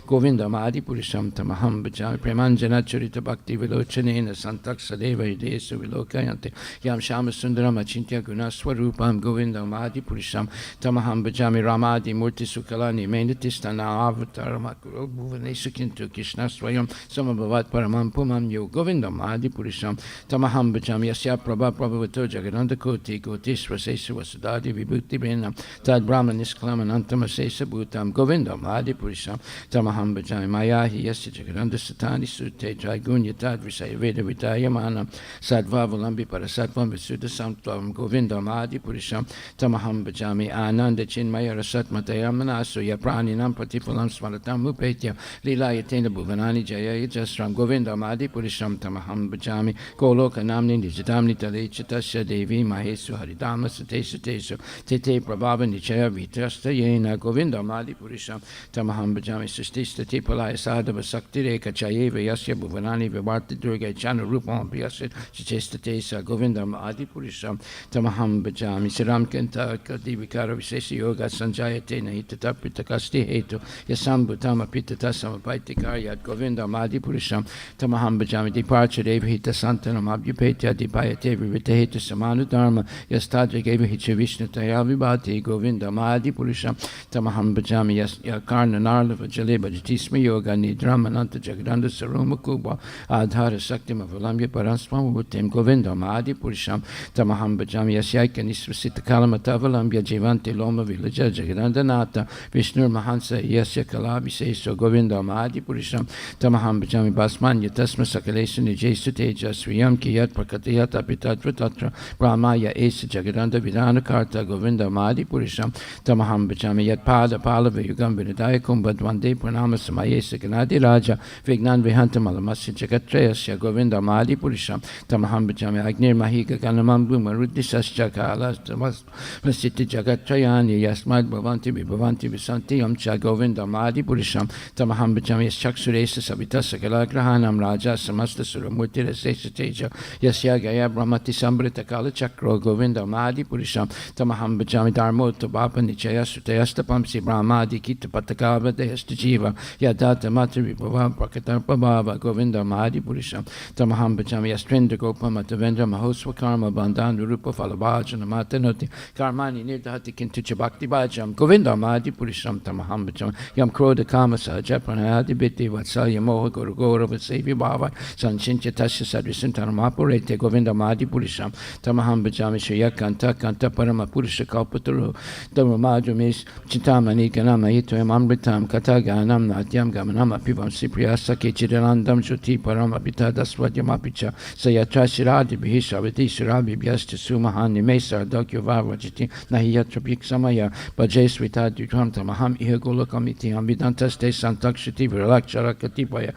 Govinda Adi Purisham Tamaham Bhajami Premanjana Charita Bhakti Vilochanena Santaksa Deva Idesu Vilokayanti Yam Shama Sundaram Achintya Gunaswarupam Govinda Adi Purisham Tamaham Bhajami Ramadi Murti Sukalani Menitistana Avatar Makuro Bhuvanesukintu Krishna Swayam Samabhavat Paramam Pumam Yo Govinda Adi Purisham Tamaham Bhajami Yasya Prabha Prabhavato Jagananda Koti Kotiswa Sesu Vasudadi Vibhuti Brenam Tad Brahma Niskalam Anantama Sesa Bhutam Govinda Adi Purisham Tamaham Bhajami Mayahi Yasya Jagadanda Satani Sute Draigunya Tad Visaya Veda Vidayamanam Sadva Valambi Parasatvam Visuddha Samtvam Govindam Adi Purisham Tamaham Bhajami Ananda Chinmaya Rasat Matayam Manasu Yapraninam Patipulam Smaratam Upetya Lilayatena Bhuvanaya Bhutani Jaya Jasram Govindam Adi Purisham Tamaham Bhajami Goloka Namni Nijadamni Tale Chitasya Devi Mahesu Haridama Satesha Tesu Tete Prabhava Nichaya Vitrasta Yena Govindam Adi Purisham Tamaham Bhajami Sustista Tipalaya Sadhava Sakti Reka Chayeva Yasya Bhuvanani Vivarti Durga Chana Rupam Priyasit Chitesta Tesa Govindam Adi Purisham Tamaham Bhajami Siram Kenta Kadivikara Visesi Yoga Sanjayate Nahita Tapita Kasti Hetu Yasam Bhutama Pitata Samapaiti Karyat Govindam Adi Purisham Tamaham Bhajami Departure Devahita Santanam Abhyupetya Dipayate Vivitahita Samanu Dharma Yastaja Gevahita Vishnu Tayavibhati Govindam Adi Purisham Tamaham Bhajami Yakarna Narlava Jaleba Jatisma Yoga Nidramananta Jagadanda Saruma Kuba Adhara Sakti Mavalamya Paranswam Utim Govindam Adi Purisham Tamaham Bhajami Yasyaika Nisvasita Kalamatavalamya Jivanti Loma Villaja Jagadanda Nata Vishnu Mahansa Yasya Kalabi Seso Govindam Adi Purisham Tamaham Bhajami Basmanya Tasma Sakalesa Nijesu Teja Sriyam Kiyat Prakatiyat Apitatra Tatra Brahmaya Esa Jagadanda Vidana Karta Govindam Adi Purisham Tamaham Bhajami Yat Pada Palava Yugam Vinadaya Kumbadvande Pranama Samayesa Ganadi Raja Vignan Vihantam Alamasi Jagatrayasya Govindam Adi Purisham Tamaham Bhajami Agnir Mahika Ganamam Bluma Ruddhisasya Kala Masiti Jagatrayani Yasmad Bhavanti Vibhavanti Visanti Yamcha Govindam Adi Purisham Tamaham Bhajami Yaschaksuresa Sabitasa Kalagrahanam Raja Samasta Suramurti Rasesa Teja Yasya Gaya Brahmati Sambrita Kala Chakro Govindam Adi Purisham Tamaham Bhajami Dharmo Tabapa Nichaya Sutayasta Pamsi Brahmadi Kita Patakava Dehasta Jiva Yadata Mata Vibhava Prakatar Prabhava Govindam Adi Purisham Tamaham Bhajami Yastrendra Gopama Tavendra Mahoswa Karma Bandhan Rupa Falabhajana Matanoti Karmani Nirdhati Kintucha Bhakti Bhajam Govindam Adi Purisham Tamaham Bhajami Yam Kroda Kama Sahaja Pranayadi Biti Vatsalya Moha Guru Gaurava Sevi Bhava Sanchincha Tasya Sadrisantanam Apurete Govindam Adi Purisham Tamaham Bhajami Shaya Kanta Kanta Parama Purusha Kalpaturu Dharmamadrumis Chintamani Ganama Itoyam Amritam Kataganam Natyam Gamanam Apivam Sipriyasa Kechidanandam Jyoti Parama Pita Daswadyam Apicha Sayatra Shiradi Bihisha Viti Shirabi Byasta Sumahani Mesa Dokyo Vavajiti Nahiyatra Samaya Bajay Swita Dutram Tamaham Ihagolokamiti Ambidantas Te Santakshiti Viralakshara Katipaya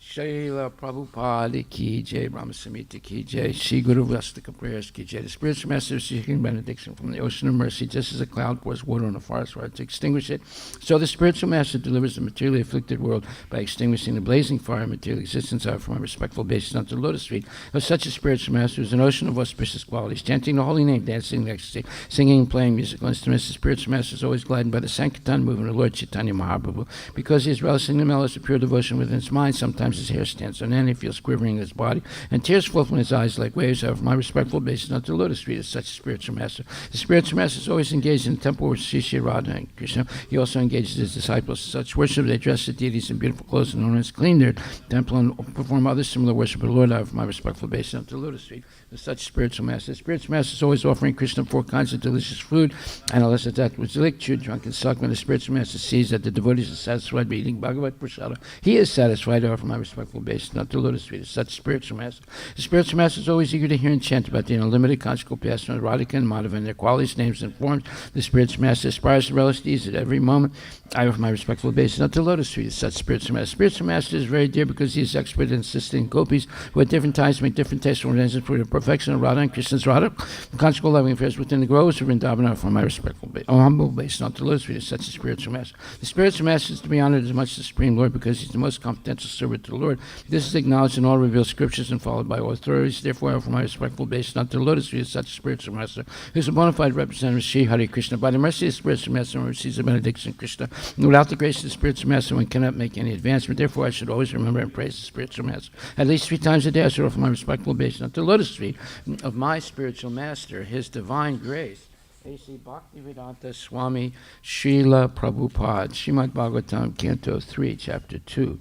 Srila Prabhupada Ki Jai, Brahmasamita Ki Jai, Shri Guru Vastika prayers Ki Jai. The spiritual master is seeking benediction from the ocean of mercy, just as a cloud pours water on a forest fire to extinguish it. So the spiritual master delivers the materially afflicted world by extinguishing the blazing fire of material existence. I offer my respectful obeisance unto the lotus feet of such a spiritual master, who is an ocean of auspicious qualities, chanting the holy name, dancing in ecstasy, singing, playing musical instruments. The spiritual master is always gladdened by the Sankirtan movement of Lord Chaitanya Mahaprabhu, because he is relishing the mellows of pure devotion within his mind. Sometimes his hair stands on end, he feels quivering in his body, and tears flow from his eyes like waves. However, my respectful obeisance unto the lotus feet of such a spiritual master. The spiritual master is always engaged in the temple with Sri Sri Radha and Krishna. He also engages his disciples in such worship. They dress the deities in beautiful clothes and ornaments, clean their temple, and perform other similar worship of the Lord. I offer my respectful obeisance unto the lotus feet of such a spiritual master. The spiritual master is always offering Krishna 4 kinds of delicious food, and unless that was liquid, drunk, and sucked. When the spiritual master sees that the devotees are satisfied by eating Bhagavad Prasada, he is satisfied. I offer my respectful obeisance unto the lotus feet of such a spiritual master. The spiritual master is always eager to hear and chant about the unlimited conjugal passion of Radhika and Madhava and their qualities, names, and forms. The spiritual master aspires to relish these at every moment. I offer my respectful obeisance unto the lotus feet of such spiritual master. Spiritual master is very dear because he is expert in assisting gopis who at different times make different tasteful arrangements for the perfection of Radha and Krishna's Radha, conjugal loving affairs within the groves of Vrindavan. I offer my respectful humble obeisance unto the lotus feet of such a spiritual master. The spiritual master is to be honored as much as the Supreme Lord because he is the most confidential servant to the Lord. This is acknowledged in all revealed scriptures and followed by all authorities. Therefore, I offer my respectful obeisance unto the lotus feet of such a spiritual master, who is a bona fide representative of Sri Hare Krishna. By the mercy of the spiritual master, one receives the benediction of Krishna. Without the grace of the spiritual master, one cannot make any advancement. Therefore, I should always remember and praise the spiritual master. At least 3 times a day, I should offer my respectful obeisance unto the lotus feet of my spiritual master, his divine grace. A.C. Bhaktivedanta Swami Srila Prabhupada, Srimad Bhagavatam, Canto 3, Chapter 2,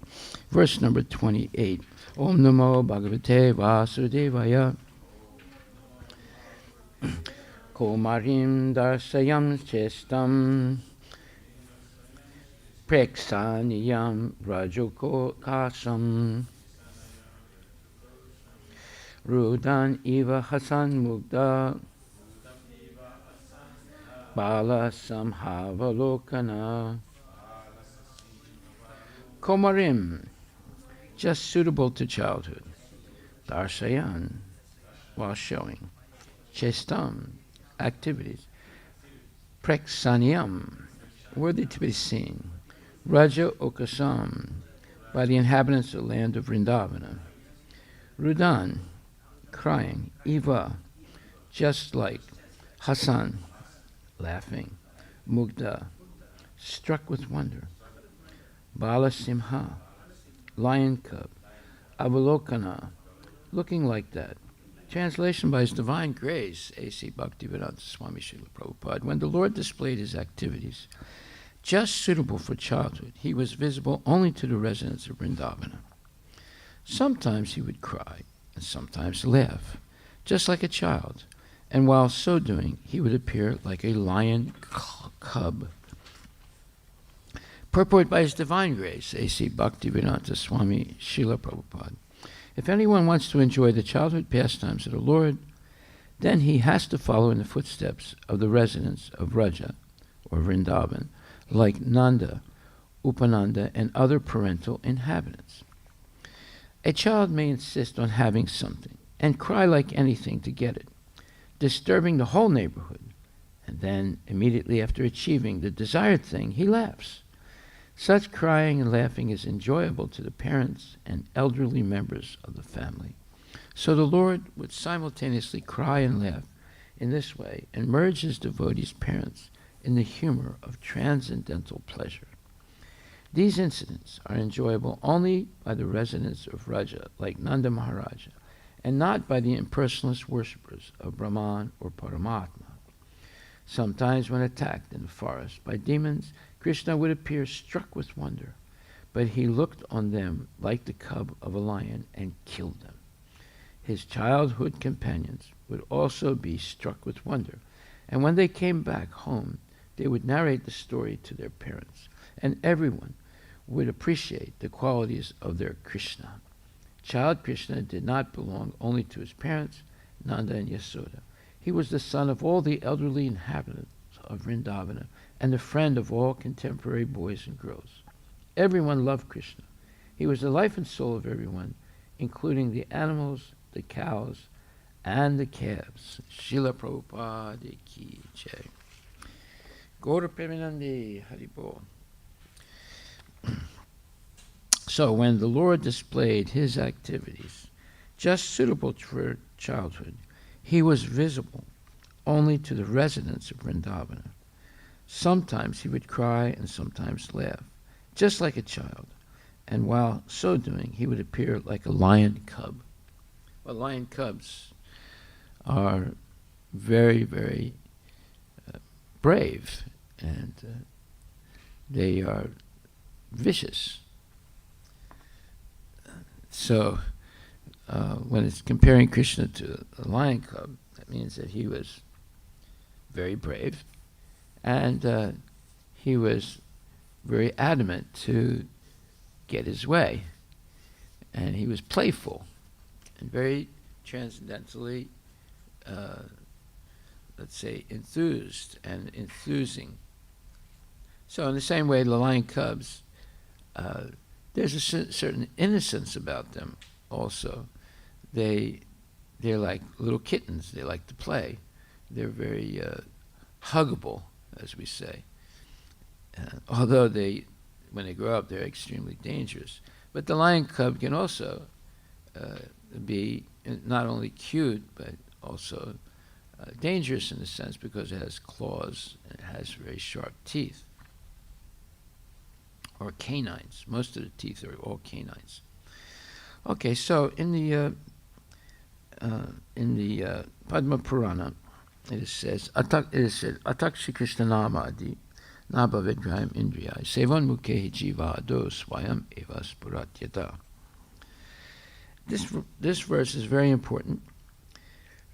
verse number 28. Om Namo Bhagavate Vasudevaya. Komarim Darsayam Chestam Preksaniyam Rajoko Kasam Rudan Iva Hasan Mugda Bala Samhavalokana. Komarim, just suitable to childhood. Darshayan, while showing. Chestam, activities. Preksanyam, worthy to be seen. Raja Okasam, by the inhabitants of the land of Vrindavana. Rudan, crying. Eva, just like. Hasan, laughing. Mugda, struck with wonder. Bala Simha, lion cub. Avalokana, looking like that. Translation by His Divine Grace, A.C. Bhaktivedanta Swami Srila Prabhupada. When the Lord displayed His activities, just suitable for childhood, He was visible only to the residents of Vrindavana. Sometimes He would cry, and sometimes laugh, just like a child, and while so doing, He would appear like a lion cub. Purport by His Divine Grace, A.C. Bhaktivedanta Swami Srila Prabhupada. If anyone wants to enjoy the childhood pastimes of the Lord, then he has to follow in the footsteps of the residents of Vraja, or Vrindavan, like Nanda, Upananda, and other parental inhabitants. A child may insist on having something and cry like anything to get it, disturbing the whole neighborhood, and then, immediately after achieving the desired thing, he laughs. Such crying and laughing is enjoyable to the parents and elderly members of the family. So the Lord would simultaneously cry and laugh in this way and merge His devotees' parents in the humor of transcendental pleasure. These incidents are enjoyable only by the residents of Vraja, like Nanda Maharaja, and not by the impersonalist worshippers of Brahman or Paramatma. Sometimes when attacked in the forest by demons, Krishna would appear struck with wonder, but He looked on them like the cub of a lion and killed them. His childhood companions would also be struck with wonder, and when they came back home, they would narrate the story to their parents, and everyone would appreciate the qualities of their Krishna. Child Krishna did not belong only to his parents, Nanda and Yasoda. He was the son of all the elderly inhabitants of Vrindavana and the friend of all contemporary boys and girls. Everyone loved Krishna. He was the life and soul of everyone, including the animals, the cows, and the calves. Srila Prabhupada ki jai. Gaura Premanandi Haribol. So when the Lord displayed His activities, just suitable for childhood, He was visible only to the residents of Vrindavana. Sometimes He would cry and sometimes laugh, just like a child, and while so doing, He would appear like a lion cub. Well, lion cubs are very, very brave, and they are vicious. So when it's comparing Krishna to a lion cub, that means that He was very brave, and He was very adamant to get His way, and He was playful and very transcendentally, let's say, enthused and enthusing. So in the same way, the lion cubs, there's a certain innocence about them also. They're like little kittens. They like to play. They're very huggable, as we say. Although when they grow up, they're extremely dangerous. But the lion cub can also be not only cute, but also dangerous in a sense, because it has claws and it has very sharp teeth. Or canines. Most of the teeth are all canines. Okay, so in the Padma Purana, it says, Atakshi Krishna Namadi Nabhavedrayam Indriyai Sevan Mukhe Jiva Do Swayam Eva Spuratyata. This verse is very important.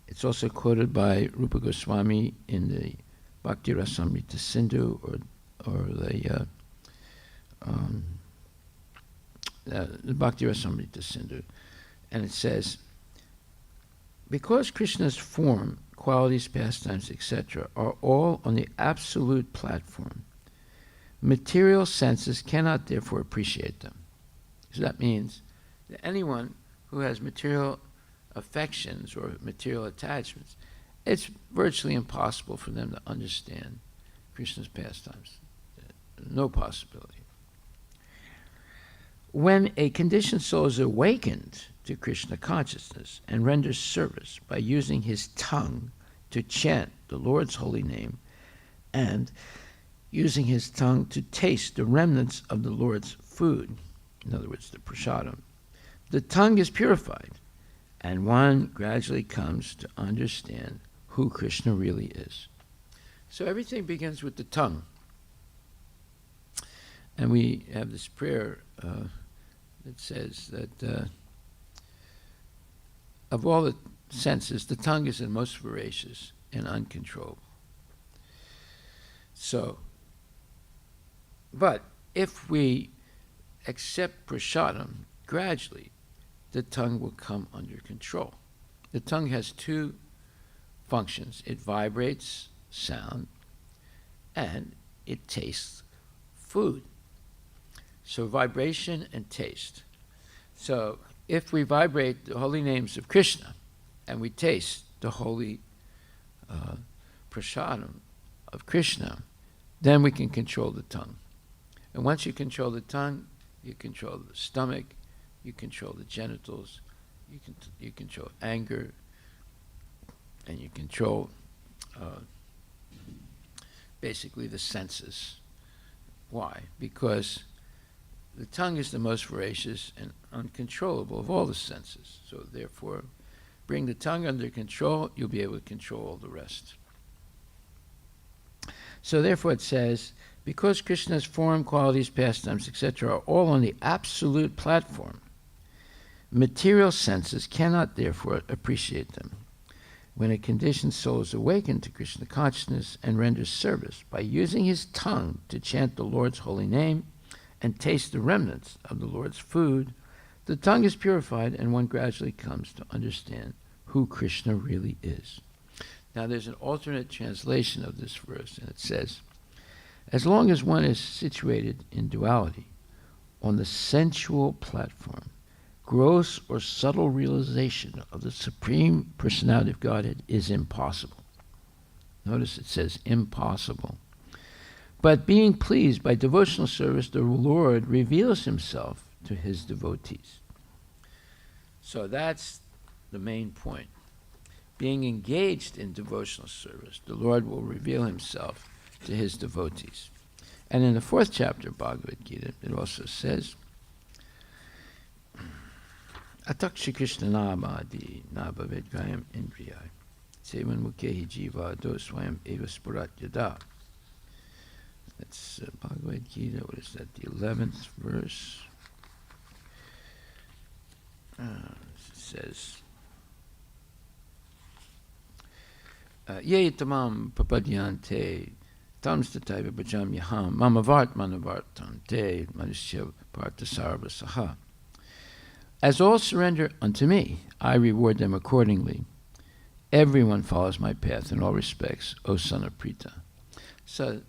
It's also quoted by Rupa Goswami in the Bhakti Rasamrita Sindhu, or the Bhakti Rasamrita Sindhu, and it says, because Krishna's form, qualities, pastimes, etc., are all on the absolute platform, material senses cannot therefore appreciate them. So that means Anyone who has material affections or material attachments, it's virtually impossible for them to understand Krishna's pastimes. No possibility. When a conditioned soul is awakened to Krishna consciousness and renders service by using his tongue to chant the Lord's holy name and using his tongue to taste the remnants of the Lord's food, in other words, the prasadam, the tongue is purified, and one gradually comes to understand who Krishna really is. So everything begins with the tongue. And we have this prayer that says that of all the senses, the tongue is the most voracious and uncontrollable. So, but if we accept prasadam, gradually the tongue will come under control. The tongue has two functions. It vibrates sound and it tastes food. So vibration and taste. So if we vibrate the holy names of Krishna and we taste the holy prasadam of Krishna, then we can control the tongue. And once you control the tongue, you control the stomach, you control the genitals, you control anger, and you control basically the senses. Why? Because the tongue is the most voracious and uncontrollable of all the senses. So therefore, bring the tongue under control, you'll be able to control all the rest. So therefore it says, because Krishna's form, qualities, pastimes, etc. are all on the absolute platform, material senses cannot therefore appreciate them. When a conditioned soul is awakened to Krishna consciousness and renders service by using his tongue to chant the Lord's holy name and taste the remnants of the Lord's food, the tongue is purified and one gradually comes to understand who Krishna really is. Now there's an alternate translation of this verse, and it says, as long as one is situated in duality, on the sensual platform, gross or subtle realization of the Supreme Personality of Godhead is impossible. Notice it says impossible. But being pleased by devotional service, the Lord reveals himself to his devotees. So that's the main point. Being engaged in devotional service, the Lord will reveal himself to his devotees. And in the 4th chapter of Bhagavad Gita, it also says, Atak Shri Krishna Namadi Nabhavet Gayam Indriyai Sevan Mukhehi Jiva Doswayam Eva Spurat Yada. That's Bhagavad Gita, what is that, the 11th verse? It says, Ye tamam papadyante tam stataiva bhajam yaham mamavart manavartante manusya partasarva saha. As all surrender unto me, I reward them accordingly. Everyone follows my path in all respects, O son of Prita. So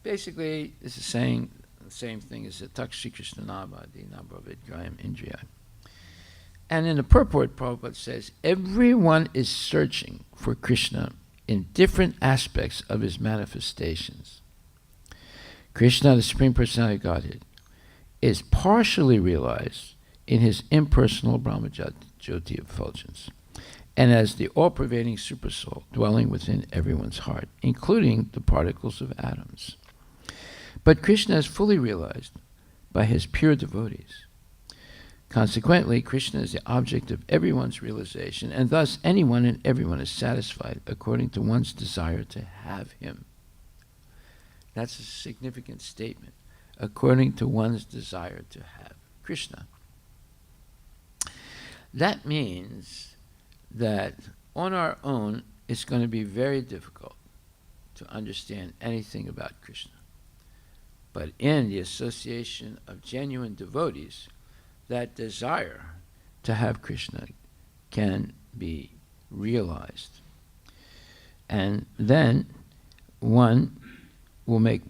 basically, this is saying the same thing as the Takshi Krishna Nabhadi Nabhavid Grayam Indriya. And in the purport, Prabhupada says, everyone is searching for Krishna in different aspects of his manifestations. Krishna, the Supreme Personality of Godhead, is partially realized in his impersonal Brahmajyoti effulgence, and as the all-pervading supersoul dwelling within everyone's heart, including the particles of atoms. But Krishna is fully realized by his pure devotees. Consequently, Krishna is the object of everyone's realization, and thus anyone and everyone is satisfied according to one's desire to have him. That's a significant statement. According to one's desire to have Krishna. That means that on our own, it's going to be very difficult to understand anything about Krishna. But in the association of genuine devotees, that desire to have Krishna can be realized. And then one will make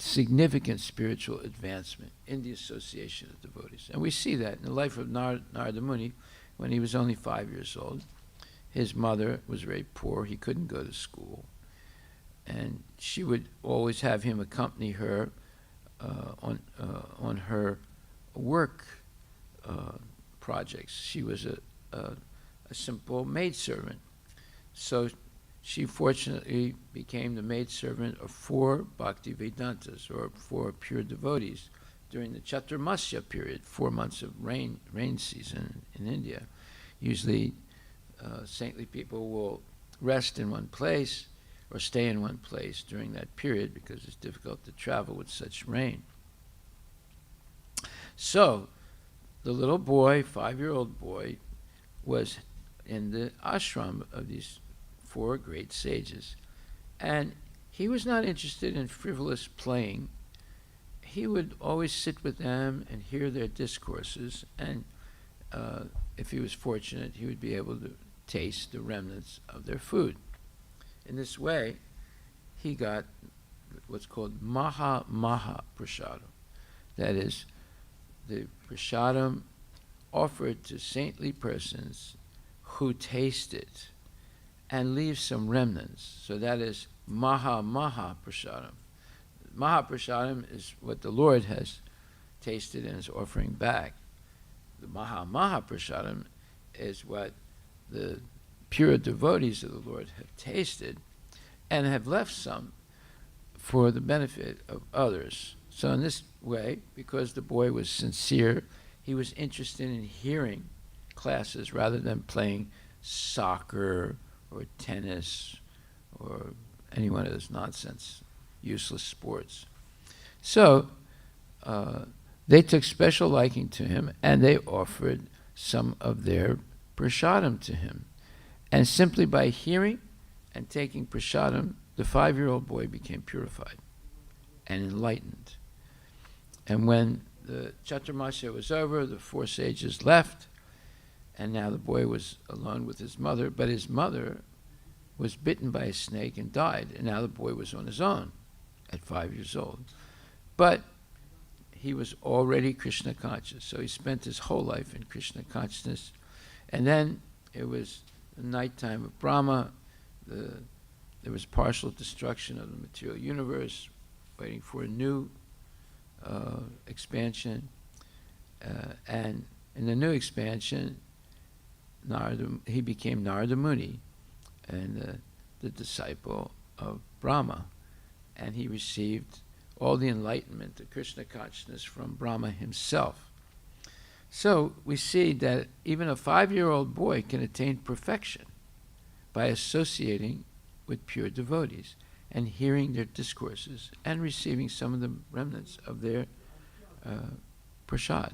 significant spiritual advancement in the association of devotees. And we see that in the life of Narada Muni when he was only 5 years old. His mother was very poor. He couldn't go to school. And she would always have him accompany her on her work projects. She was a simple maidservant. So she fortunately became the maidservant of 4 Bhaktivedantas, or 4 pure devotees, during the Chaturmasya period, 4 months of rain season in India. Usually saintly people will rest in one place or stay in one place during that period because it's difficult to travel with such rain. So the little boy, 5-year-old boy, was in the ashram of these 4 great sages. And he was not interested in frivolous playing. He would always sit with them and hear their discourses, and if he was fortunate, he would be able to taste the remnants of their food. In this way, he got what's called Maha Prasadam. That is, the prasadam offered to saintly persons who taste it and leave some remnants. So that is Maha Prasadam. Maha Prasadam is what the Lord has tasted and is offering back. The Maha Prasadam is what the pure devotees of the Lord have tasted and have left some for the benefit of others. So in this way, because the boy was sincere, he was interested in hearing classes rather than playing soccer or tennis or any one of those nonsense, useless sports. So they took special liking to him, and they offered some of their prasadam to him. And simply by hearing and taking prasadam, the 5-year-old boy became purified and enlightened. And when the Chaturmasya was over, the 4 sages left, and now the boy was alone with his mother, but his mother was bitten by a snake and died, and now the boy was on his own at 5 years old. But he was already Krishna conscious, so he spent his whole life in Krishna consciousness. And then it was the nighttime of Brahma. There was partial destruction of the material universe, waiting for a new expansion. And in the new expansion, he became Narada Muni, and the disciple of Brahma. And he received all the enlightenment of Krishna consciousness from Brahma himself. So we see that even a 5-year-old boy can attain perfection by associating with pure devotees and hearing their discourses and receiving some of the remnants of their prasad.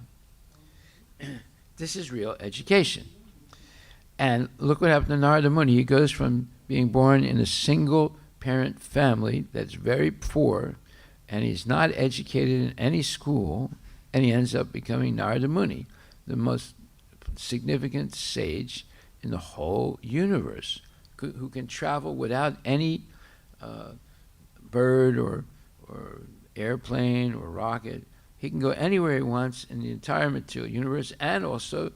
This is real education. And look what happened to Narada Muni. He goes from being born in a single-parent family that's very poor, and he's not educated in any school, and he ends up becoming Narada Muni, the most significant sage in the whole universe, who can travel without any bird or airplane or rocket. He can go anywhere he wants in the entire material universe, and also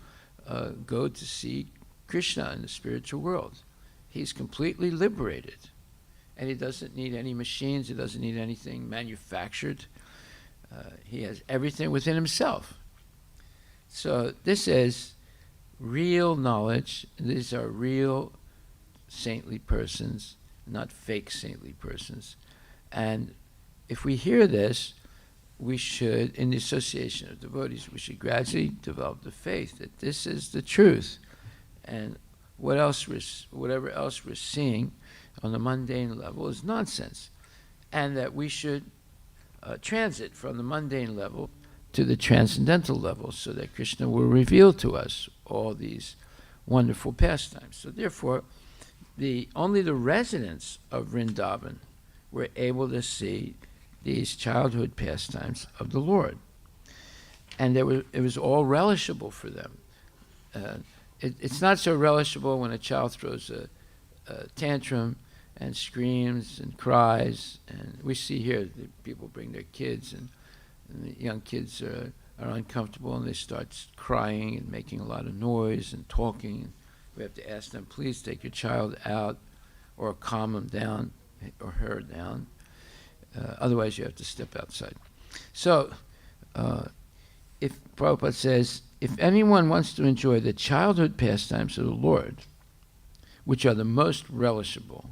go to see Krishna in the spiritual world. He's completely liberated, and he doesn't need any machines. He doesn't need anything manufactured. He has everything within himself. So this is real knowledge. These are real saintly persons, not fake saintly persons. And if we hear this, we should, in the association of devotees, we should gradually develop the faith that this is the truth. And whatever else we're seeing on the mundane level is nonsense. And that we should transit from the mundane level to the transcendental level, so that Krishna will reveal to us all these wonderful pastimes. So therefore, only the residents of Vrindavan were able to see these childhood pastimes of the Lord. And it was all relishable for them. It's not so relishable when a child throws a tantrum and screams and cries. And we see here that people bring their kids, and the young kids are uncomfortable, and they start crying and making a lot of noise and talking. We have to ask them, please take your child out or calm him down or her down. Otherwise, you have to step outside. So, if Prabhupada says, if anyone wants to enjoy the childhood pastimes of the Lord, which are the most relishable,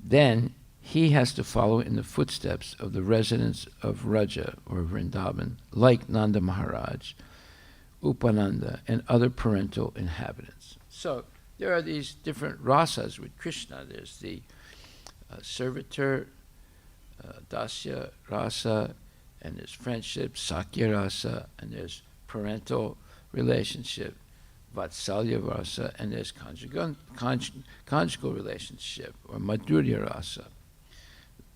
then he has to follow in the footsteps of the residents of Vraja or Vrindavan, like Nanda Maharaj, Upananda, and other parental inhabitants. So there are these different rasas with Krishna. There's the servitor, dasya rasa, and there's friendship, sakya rasa, and there's parental relationship, vatsalya rasa, and there's conjugal relationship, or madhurya rasa.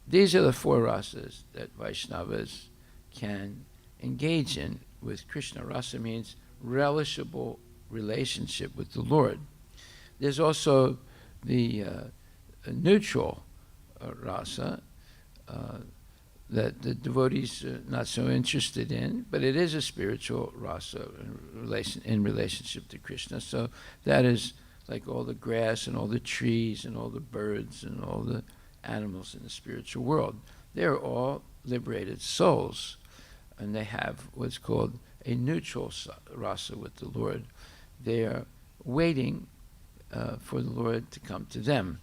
These are the four rasas that Vaishnavas can engage in with Krishna. Rasa means relishable relationship with the Lord. There's also the neutral rasa that the devotees are not so interested in, but it is a spiritual rasa in relationship to Krishna. So that is like all the grass and all the trees and all the birds and all the animals in the spiritual world. They're all liberated souls, and they have what's called a neutral rasa with the Lord. They are waiting for the Lord to come to them,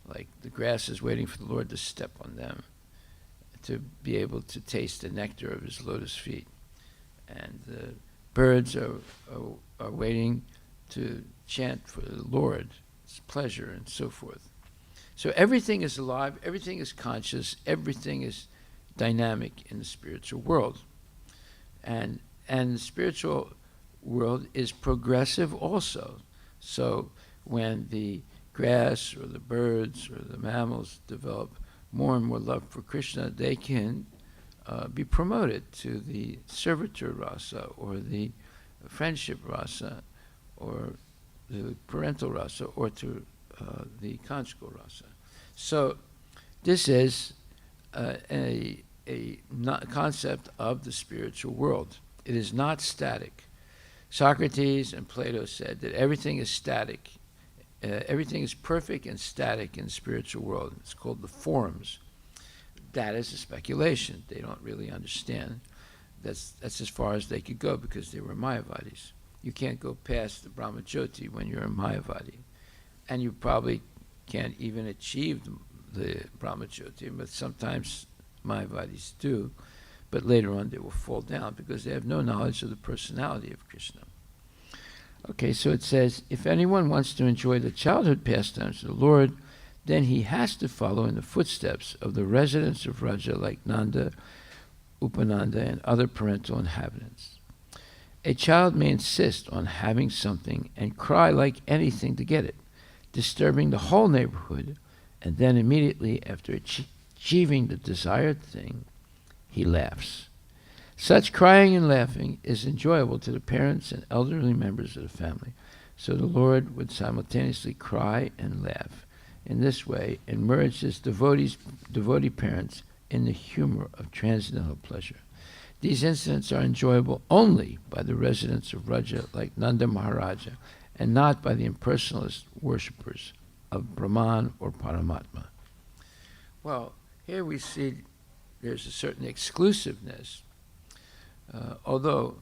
like the grass is waiting for the Lord to step on them, to be able to taste the nectar of his lotus feet. And the birds are waiting to chant for the Lord's pleasure and so forth. So everything is alive, everything is conscious, everything is dynamic in the spiritual world. And the spiritual world is progressive also. So when the grass or the birds or the mammals develop more and more love for Krishna, they can be promoted to the servitor rasa or the friendship rasa or the parental rasa or to the conjugal rasa. So this is a concept of the spiritual world. It is not static. Socrates and Plato said that everything is static. Everything is perfect and static in the spiritual world. It's called the forms. That is a speculation. They don't really understand. That's as far as they could go because they were Mayavadis. You can't go past the Brahmajyoti when you're a Mayavadi. And you probably can't even achieve the Brahmajyoti, but sometimes Mayavadis do. But later on they will fall down because they have no knowledge of the personality of Krishna. Okay, so it says, if anyone wants to enjoy the childhood pastimes of the Lord, then he has to follow in the footsteps of the residents of Vraja like Nanda, Upananda, and other parental inhabitants. A child may insist on having something and cry like anything to get it, disturbing the whole neighborhood, and then immediately after achieving the desired thing, he laughs. Such crying and laughing is enjoyable to the parents and elderly members of the family, so the Lord would simultaneously cry and laugh. In this way, immerse his devotee parents in the humor of transcendental pleasure. These incidents are enjoyable only by the residents of Vraja like Nanda Maharaja, and not by the impersonalist worshippers of Brahman or Paramatma. Well, here we see there's a certain exclusiveness, although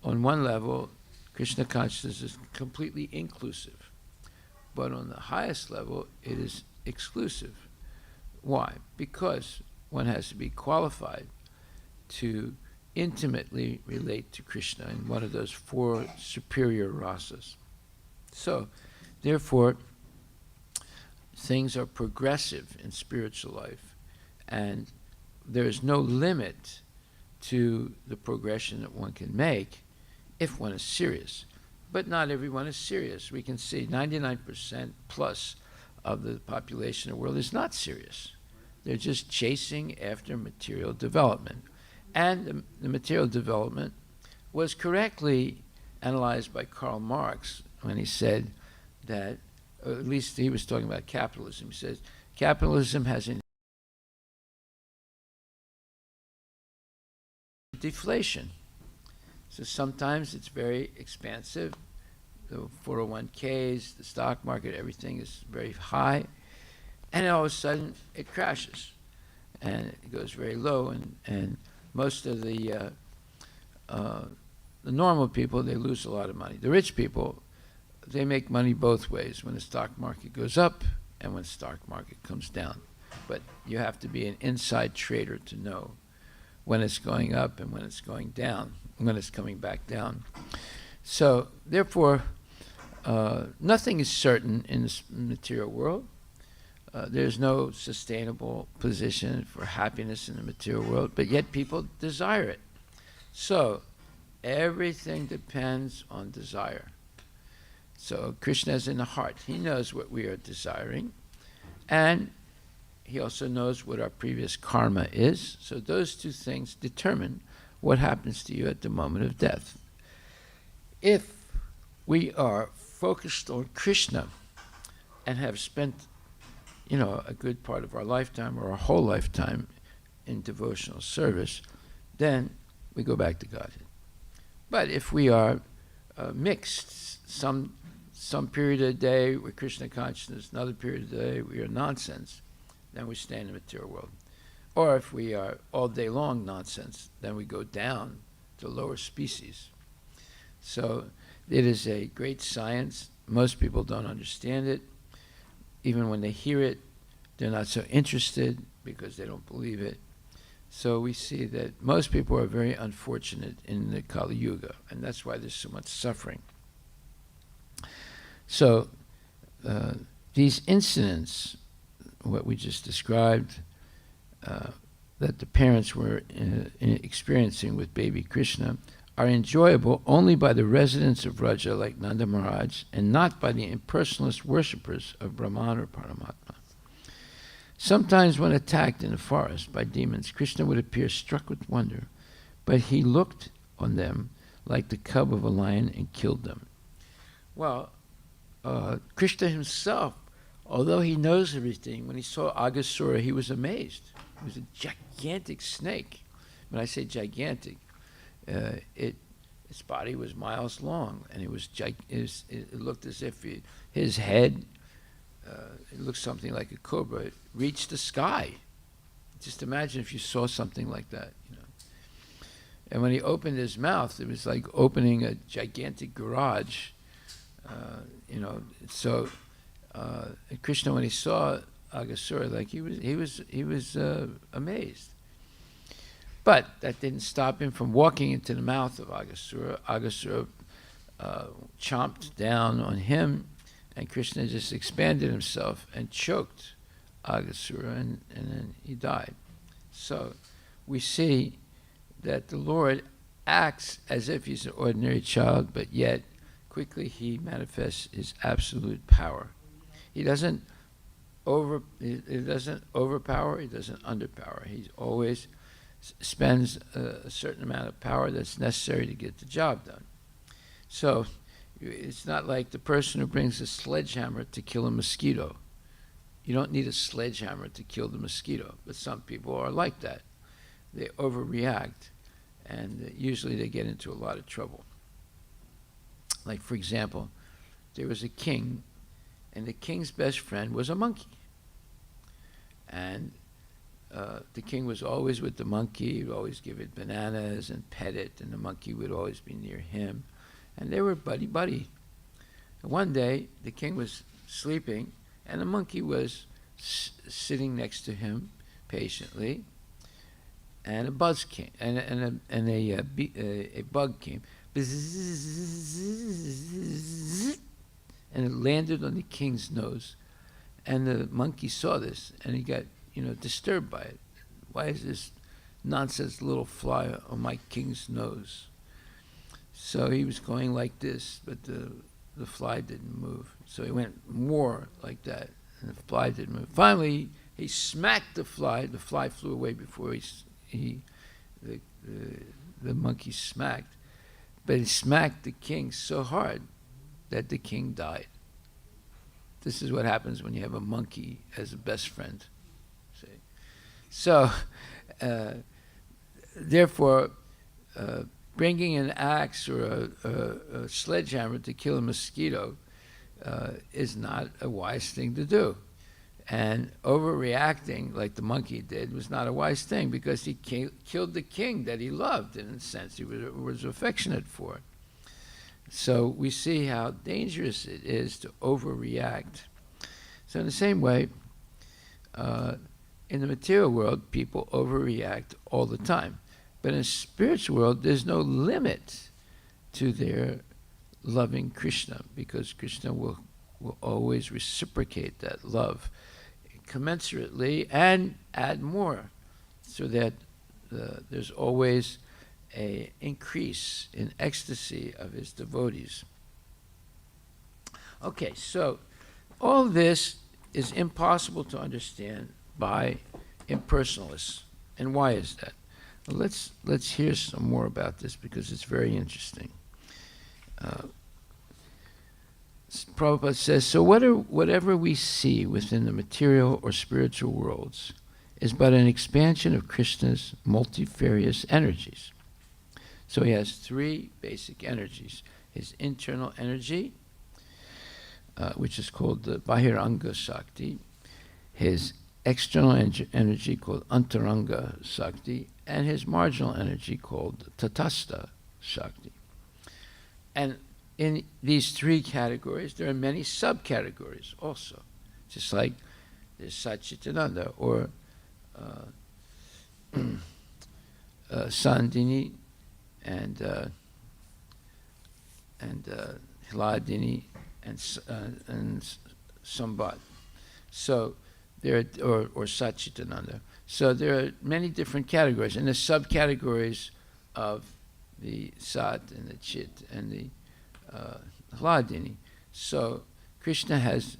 on one level, Krishna consciousness is completely inclusive, but on the highest level, it is exclusive. Why? Because one has to be qualified to intimately relate to Krishna in one of those four superior rasas. So, therefore, things are progressive in spiritual life, and there is no limit to the progression that one can make if one is serious. But not everyone is serious. We can see 99% plus of the population of the world is not serious. They're just chasing after material development. And the material development was correctly analyzed by Karl Marx when he said that at least he was talking about capitalism. He says, capitalism has an deflation. So sometimes it's very expansive. The 401ks, the stock market, everything is very high. And all of a sudden, it crashes. And it goes very low. And most of the normal people, they lose a lot of money. The rich people, they make money both ways, when the stock market goes up and when the stock market comes down. But you have to be an inside trader to know when it's going up and when it's going down, when it's coming back down. So therefore, nothing is certain in this material world. There's no sustainable position for happiness in the material world, but yet people desire it. So everything depends on desire. So Krishna is in the heart. He knows what we are desiring, and he also knows what our previous karma is. So those two things determine what happens to you at the moment of death. If we are focused on Krishna and have spent, a good part of our lifetime or our whole lifetime in devotional service, then we go back to Godhead. But if we are mixed, some period of the day we're Krishna consciousness, another period of the day we are nonsense, then we stay in the material world. Or if we are all day long nonsense, then we go down to lower species. So it is a great science. Most people don't understand it. Even when they hear it, they're not so interested because they don't believe it. So we see that most people are very unfortunate in the Kali Yuga, and that's why there's so much suffering. So these incidents, what we just described, that the parents were experiencing with baby Krishna, are enjoyable only by the residents of Vraja like Nanda Maharaj, and not by the impersonalist worshippers of Brahman or Paramatma. Sometimes when attacked in the forest by demons, Krishna would appear struck with wonder, but he looked on them like the cub of a lion and killed them. Well, Krishna himself, although he knows everything, when he saw Aghasura, he was amazed. It was a gigantic snake. When I say gigantic, its body was miles long, and it looked as if his head, it looked something like a cobra, it reached the sky. Just imagine if you saw something like that, And when he opened his mouth, it was like opening a gigantic garage, So Krishna, when he saw Aghasura, like he was amazed. But that didn't stop him from walking into the mouth of Aghasura. Aghasura chomped down on him, and Krishna just expanded himself and choked Aghasura, and then he died. So we see that the Lord acts as if he's an ordinary child, but yet quickly he manifests his absolute power. He doesn't overpower, he doesn't underpower. He always spends a certain amount of power that's necessary to get the job done. So it's not like the person who brings a sledgehammer to kill a mosquito. You don't need a sledgehammer to kill the mosquito, but some people are like that. They overreact, and usually they get into a lot of trouble. Like, for example, there was a king, and the king's best friend was a monkey. And the king was always with the monkey. He would always give it bananas and pet it, and the monkey would always be near him. And they were buddy-buddy. And one day, the king was sleeping, and the monkey was sitting next to him patiently, and a buzz came, and a bug came, and it landed on the king's nose. And the monkey saw this, and he got disturbed by it. Why is this nonsense little fly on my king's nose? So he was going like this, but the fly didn't move. So he went more like that, and the fly didn't move. Finally, he smacked the fly. The fly flew away before the monkey smacked. But he smacked the king so hard that the king died. This is what happens when you have a monkey as a best friend. See? So, therefore, bringing an axe or a sledgehammer to kill a mosquito is not a wise thing to do. And overreacting, like the monkey did, was not a wise thing, because he killed the king that he loved, in a sense he was affectionate for. So we see how dangerous it is to overreact. So in the same way, in the material world, people overreact all the time. But in the spiritual world, there's no limit to their loving Krishna, because Krishna will always reciprocate that love commensurately and add more, so that there's always an increase in ecstasy of his devotees. Okay, so all this is impossible to understand by impersonalists. And why is that? Well, let's hear some more about this, because it's very interesting. Prabhupada says, so whatever we see within the material or spiritual worlds is but an expansion of Krishna's multifarious energies. So he has three basic energies. His internal energy, which is called the Bahiranga Shakti, his external energy called Antaranga Shakti, and his marginal energy called Tatastha Shakti. And in these three categories, there are many subcategories also, just like there's Satchitananda or Sandini and Hladini and Sambat. So there are, or Satchitananda. So there are many different categories, and the subcategories of the Sat and the Chit and the Hladini. So Krishna has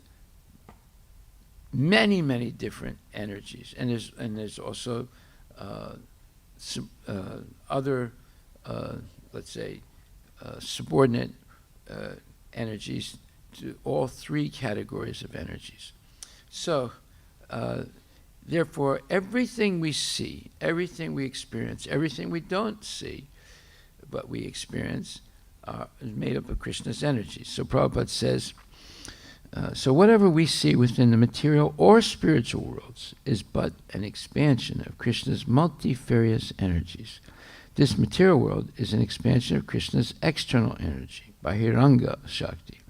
many, many different energies, and there's also other, let's say, subordinate energies to all three categories of energies. So, therefore, everything we see, everything we experience, everything we don't see, but we experience, is made up of Krishna's energy. So Prabhupada says, so whatever we see within the material or spiritual worlds is but an expansion of Krishna's multifarious energies. This material world is an expansion of Krishna's external energy, Bahiranga Shakti.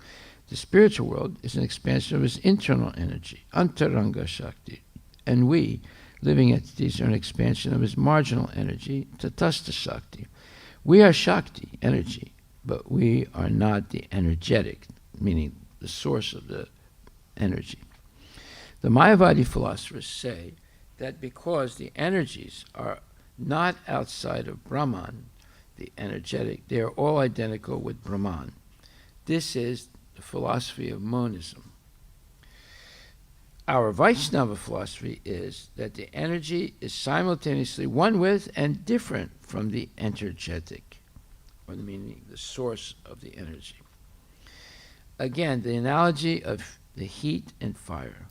The spiritual world is an expansion of his internal energy, Antaranga Shakti. And we, living entities, are an expansion of his marginal energy, Tatastha Shakti. We are Shakti, energy, but we are not the energetic, meaning the source of the energy. The Mayavadi philosophers say that because the energies are not outside of Brahman, the energetic, they are all identical with Brahman. This is the philosophy of monism. Our Vaishnava philosophy is that the energy is simultaneously one with and different from the energetic, or meaning the source of the energy. Again, the analogy of the heat and fire.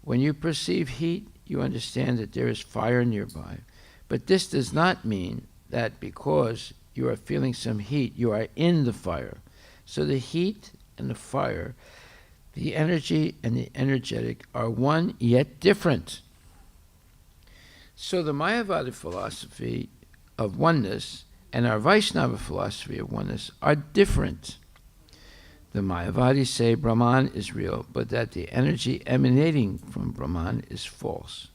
When you perceive heat, you understand that there is fire nearby. But this does not mean that because you are feeling some heat, you are in the fire. So the heat and the fire, the energy and the energetic are one yet different. So the Mayavada philosophy of oneness and our Vaishnava philosophy of oneness are different. The Mayavadis say Brahman is real, but that the energy emanating from Brahman is false.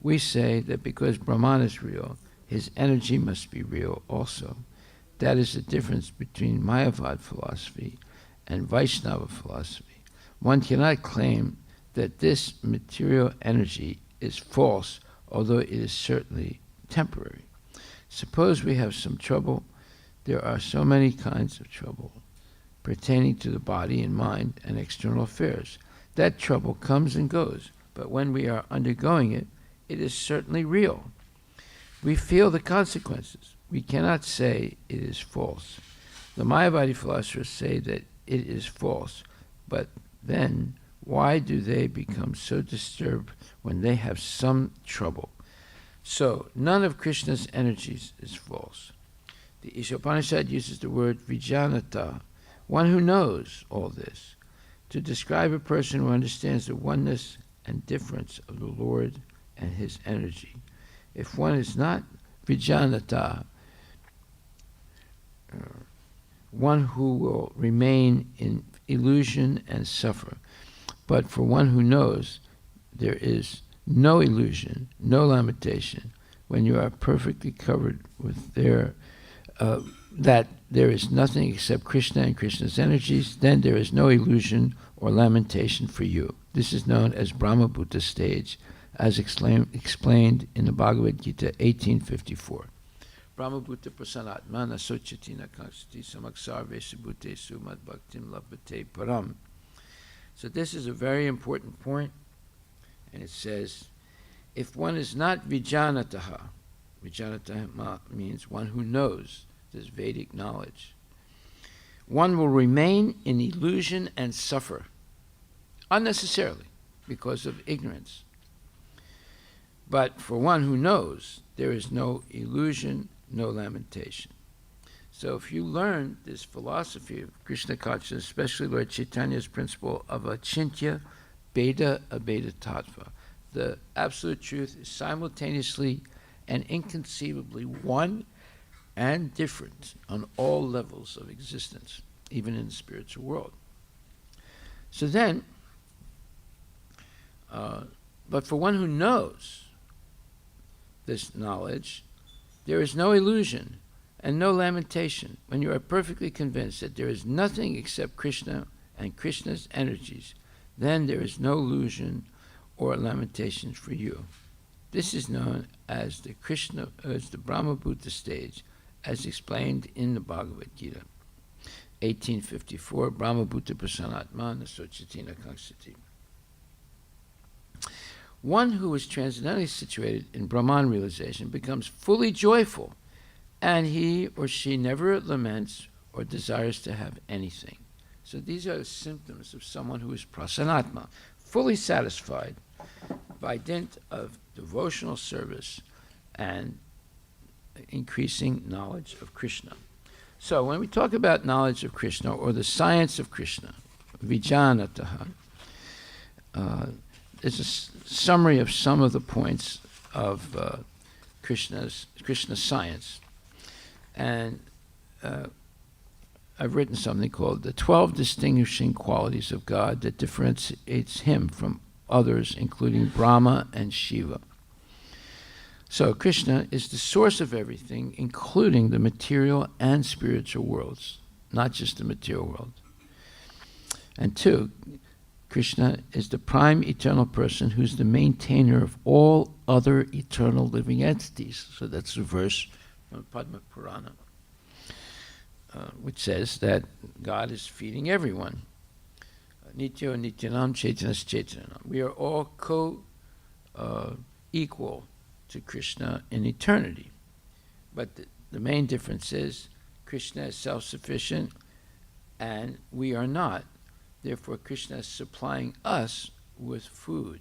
We say that because Brahman is real, his energy must be real also. That is the difference between Mayavad philosophy and Vaishnava philosophy. One cannot claim that this material energy is false, although it is certainly temporary. Suppose we have some trouble. There are so many kinds of trouble pertaining to the body and mind and external affairs. That trouble comes and goes, but when we are undergoing it, it is certainly real. We feel the consequences. We cannot say it is false. The Mayavadi philosophers say that it is false, but then Why do they become so disturbed when they have some trouble? So, none of Krishna's energies is false. The Ishopanishad uses the word Vijanata, one who knows all this, to describe a person who understands the oneness and difference of the Lord and his energy. If one is not Vijanata, one who will remain in illusion and suffer. But for one who knows, there is no illusion, no lamentation, when you are perfectly covered with that there is nothing except Krishna and Krishna's energies, then there is no illusion or lamentation for you. This is known as Brahmabhuta stage, as explained in the Bhagavad Gita 1854. Brahmabhuta prasanatmana sochatina kangsati samaksarve subhute sumad bhaktim labhate param. So this is a very important point, and it says, if one is not Vijanataha, Vijanataha means one who knows, this Vedic knowledge, one will remain in illusion and suffer unnecessarily because of ignorance. But for one who knows, there is no illusion, no lamentation. So if you learn this philosophy of Krishna consciousness, especially Lord Chaitanya's principle of achintya bheda abheda tattva, the absolute truth is simultaneously and inconceivably one and different on all levels of existence, even in the spiritual world. So then, but for one who knows this knowledge, there is no illusion and no lamentation when you are perfectly convinced that there is nothing except Krishna and Krishna's energies. Then there is no illusion or lamentation for you. This is known as the Brahmabhuta stage, as explained in the Bhagavad Gita, 1854, Brahmabhuta prasanatmana sochatina kangsati. One who is transcendentally situated in Brahman realization becomes fully joyful, and he or she never laments or desires to have anything. So these are the symptoms of someone who is prasanatma, fully satisfied by dint of devotional service and increasing knowledge of Krishna. So when we talk about knowledge of Krishna or the science of Krishna, Vijanataha, there's a summary of some of the points of Krishna's science. And I've written something called The 12 Distinguishing Qualities of God that differentiates him from others, including Brahma and Shiva. So Krishna is the source of everything, including the material and spiritual worlds, not just the material world. And two, Krishna is the prime eternal person who's the maintainer of all other eternal living entities. So that's a verse from Padma Purana, which says that God is feeding everyone. Nityo Nityanam Chaitanas Chaitanam. We are all equal to Krishna in eternity. But the main difference is Krishna is self-sufficient and we are not. Therefore, Krishna is supplying us with food.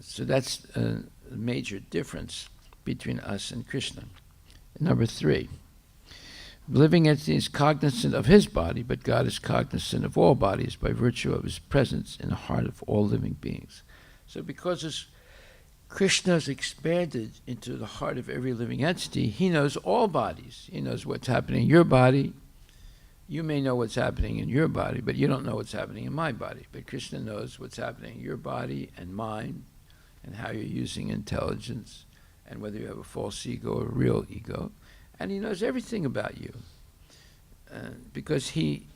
So that's a major difference between us and Krishna. Number 3, living entity is cognizant of his body, but God is cognizant of all bodies by virtue of his presence in the heart of all living beings. So because Krishna is expanded into the heart of every living entity, he knows all bodies. He knows what's happening in your body. You may know what's happening in your body, but you don't know what's happening in my body. But Krishna knows what's happening in your body and mine, and how you're using intelligence, and whether you have a false ego or a real ego. And he knows everything about you, because he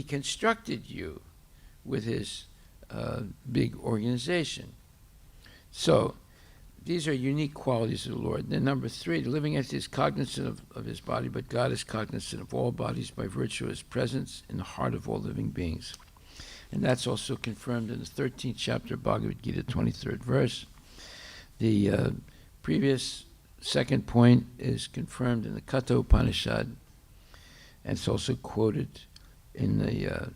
constructed you with his big organization. So these are unique qualities of the Lord. Then number 3, the living entity is cognizant of his body, but God is cognizant of all bodies by virtue of his presence in the heart of all living beings. And that's also confirmed in the 13th chapter of Bhagavad Gita, 23rd verse. The previous second point is confirmed in the Katha Upanishad, and it's also quoted in the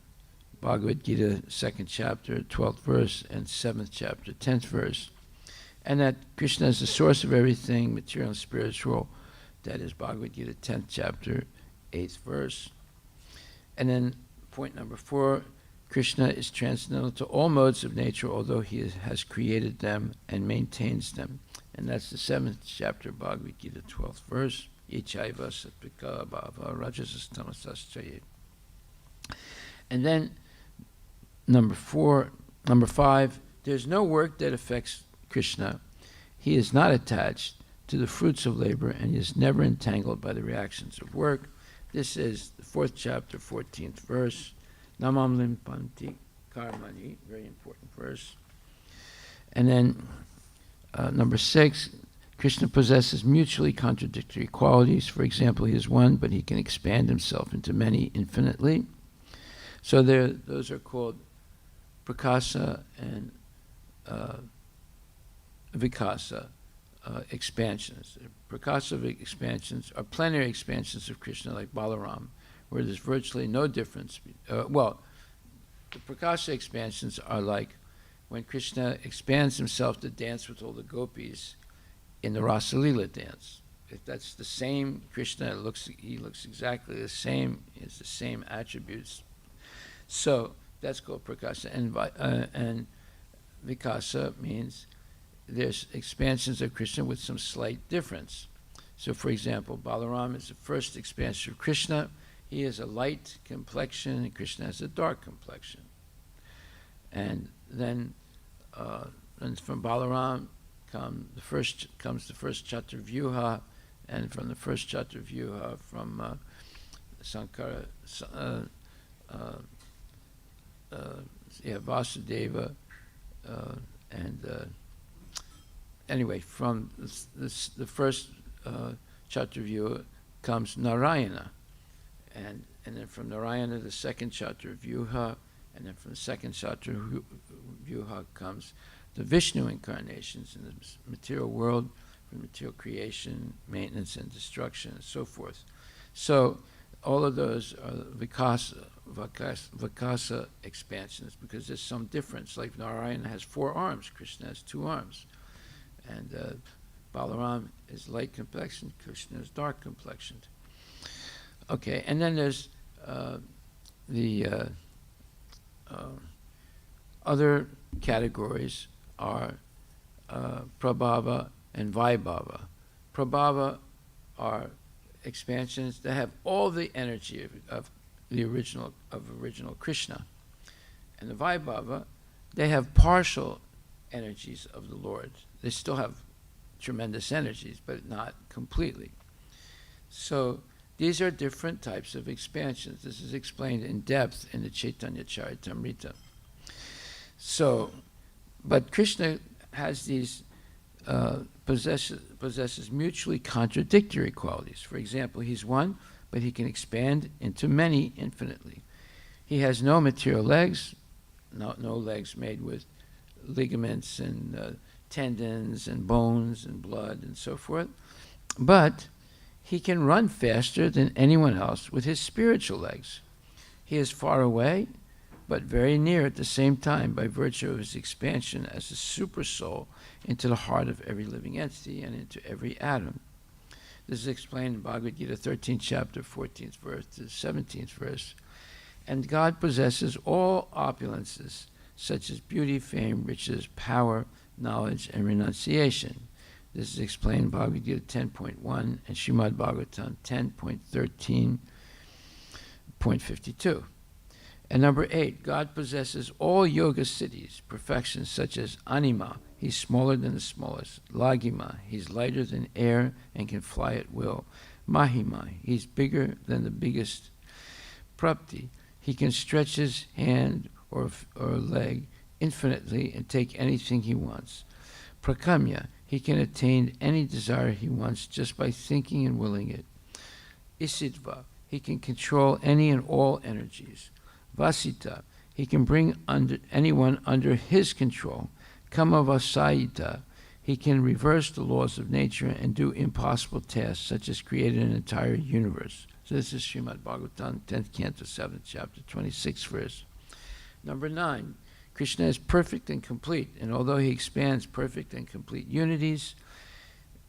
Bhagavad Gita, 2nd chapter, 12th verse, and 7th chapter, 10th verse. And that Krishna is the source of everything, material and spiritual. That is Bhagavad Gita, 10th chapter, 8th verse. And then point number 4, Krishna is transcendental to all modes of nature, although he has created them and maintains them. And that's the 7th chapter, Bhagavad Gita, 12th verse. Ichaiva sattvika bhava rajasas tamasaschaye. And then number 5, there's no work that affects Krishna. He is not attached to the fruits of labor, and he is never entangled by the reactions of work. This is the 4th chapter, 14th verse. Namam limpanti karmani, very important verse. And then number 6, Krishna possesses mutually contradictory qualities. For example, he is one, but he can expand himself into many infinitely. So those are called prakasa and vikasa expansions. Prakasa expansions are plenary expansions of Krishna, like Balaram, where there's virtually no difference. The prakasa expansions are like when Krishna expands himself to dance with all the gopis in the Rasa Lila dance. If that's the same Krishna, he looks exactly the same, he has the same attributes. So that's called prakasa. And vikasa means there's expansions of Krishna with some slight difference. So for example, Balaram is the first expansion of Krishna. He has a light complexion, and Krishna has a dark complexion. And then from Balaram comes the first Chaturvyuha, and from the first Chaturvyuha from Sankara, Vasudeva, anyway, from the first Chaturvyuha comes Narayana, and then from Narayana the second Chaturvyuha, and then from the second Chaturvyuha comes the Vishnu incarnations in the material world, from material creation, maintenance, and destruction, and so forth. So all of those are Vakasa expansions, because there's some difference. Like Narayana has 4 arms, Krishna has 2 arms. And Balaram is light complexioned, Krishna is dark complexioned. Okay, and then there's the other categories are Prabhava and Vaibhava. Prabhava are expansions that have all the energy of the original Krishna. And the Vaibhava, they have partial energies of the Lord. They still have tremendous energies, but not completely. So these are different types of expansions. This is explained in depth in the Chaitanya Charitamrita. So, but Krishna has these, possesses mutually contradictory qualities. For example, he's one, but he can expand into many infinitely. He has no material legs, no legs made with ligaments and tendons and bones and blood and so forth, but he can run faster than anyone else with his spiritual legs. He is far away, but very near at the same time by virtue of his expansion as a super soul into the heart of every living entity and into every atom. This is explained in Bhagavad Gita, 13th chapter, 14th verse to 17th verse. And God possesses all opulences, such as beauty, fame, riches, power, knowledge, and renunciation. This is explained in Bhagavad Gita 10.1 and Srimad Bhagavatam 10.13.52. And number 8, God possesses all yoga siddhis, perfections such as Anima, he's smaller than the smallest. Laghima, he's lighter than air and can fly at will. Mahima, he's bigger than the biggest. Prapti, he can stretch his hand or leg infinitely and take anything he wants. Prakamya, he can attain any desire he wants just by thinking and willing it. Isidva, he can control any and all energies. Vasita, he can bring anyone under his control. Kamavasayita, he can reverse the laws of nature and do impossible tasks such as create an entire universe. So this is Srimad Bhagavatam, 10th canto, 7th chapter, 26th verse. Number 9, Krishna is perfect and complete, and although he expands perfect and complete unities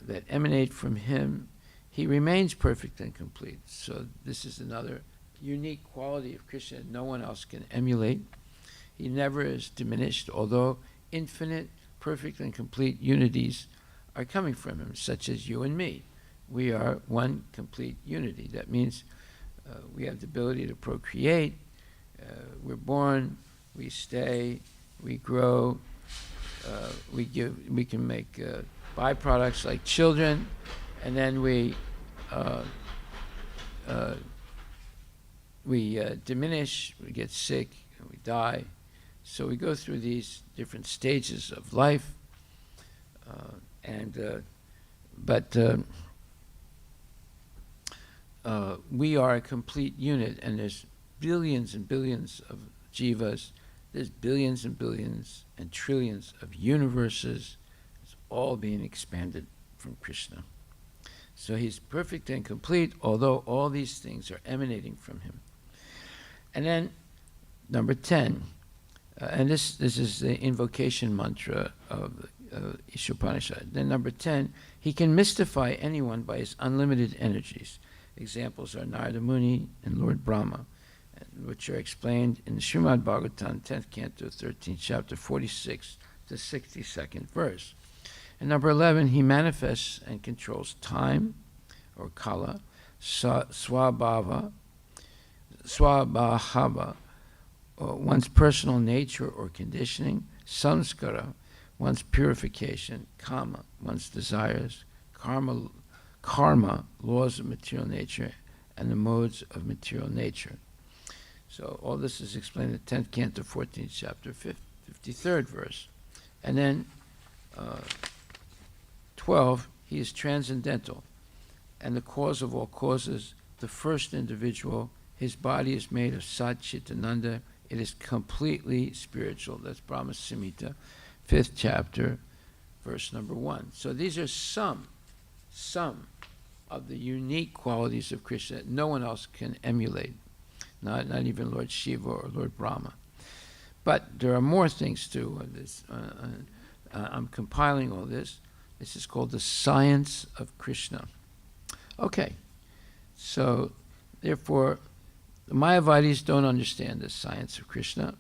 that emanate from him, he remains perfect and complete. So this is another unique quality of Krishna that no one else can emulate. He never is diminished, although infinite, perfect, and complete unities are coming from him, such as you and me. We are one complete unity. That means we have the ability to procreate. We're born, we stay, we grow, we can make byproducts like children, and then we diminish, we get sick, and we die. So we go through these different stages of life, but we are a complete unit, and there's billions and billions of jivas, there's billions and billions and trillions of universes. It's all being expanded from Krishna. So he's perfect and complete, although all these things are emanating from him. And then number 10, and this is the invocation mantra of Ishopanishad. Then number 10, he can mystify anyone by his unlimited energies. Examples are Narada Muni and Lord Brahma, which are explained in the Srimad Bhagavatam, 10th Canto, 13th Chapter, 46 to 62nd verse. And number 11, he manifests and controls time, or kala, swabhava, one's personal nature or conditioning, samskara, one's purification, kama, one's desires, karma, laws of material nature, and the modes of material nature. So all this is explained in the 10th Canto, 14th Chapter, 53rd verse. And then 12, he is transcendental, and the cause of all causes, the first individual. His body is made of Sat Chitananda. It is completely spiritual. That's Brahma Samhita, 5th chapter, verse number 1. So these are some of the unique qualities of Krishna that no one else can emulate, not even Lord Shiva or Lord Brahma. But there are more things too. I'm compiling all this. This is called the science of Krishna. Okay, so therefore, the Mayavadis don't understand the science of Krishna.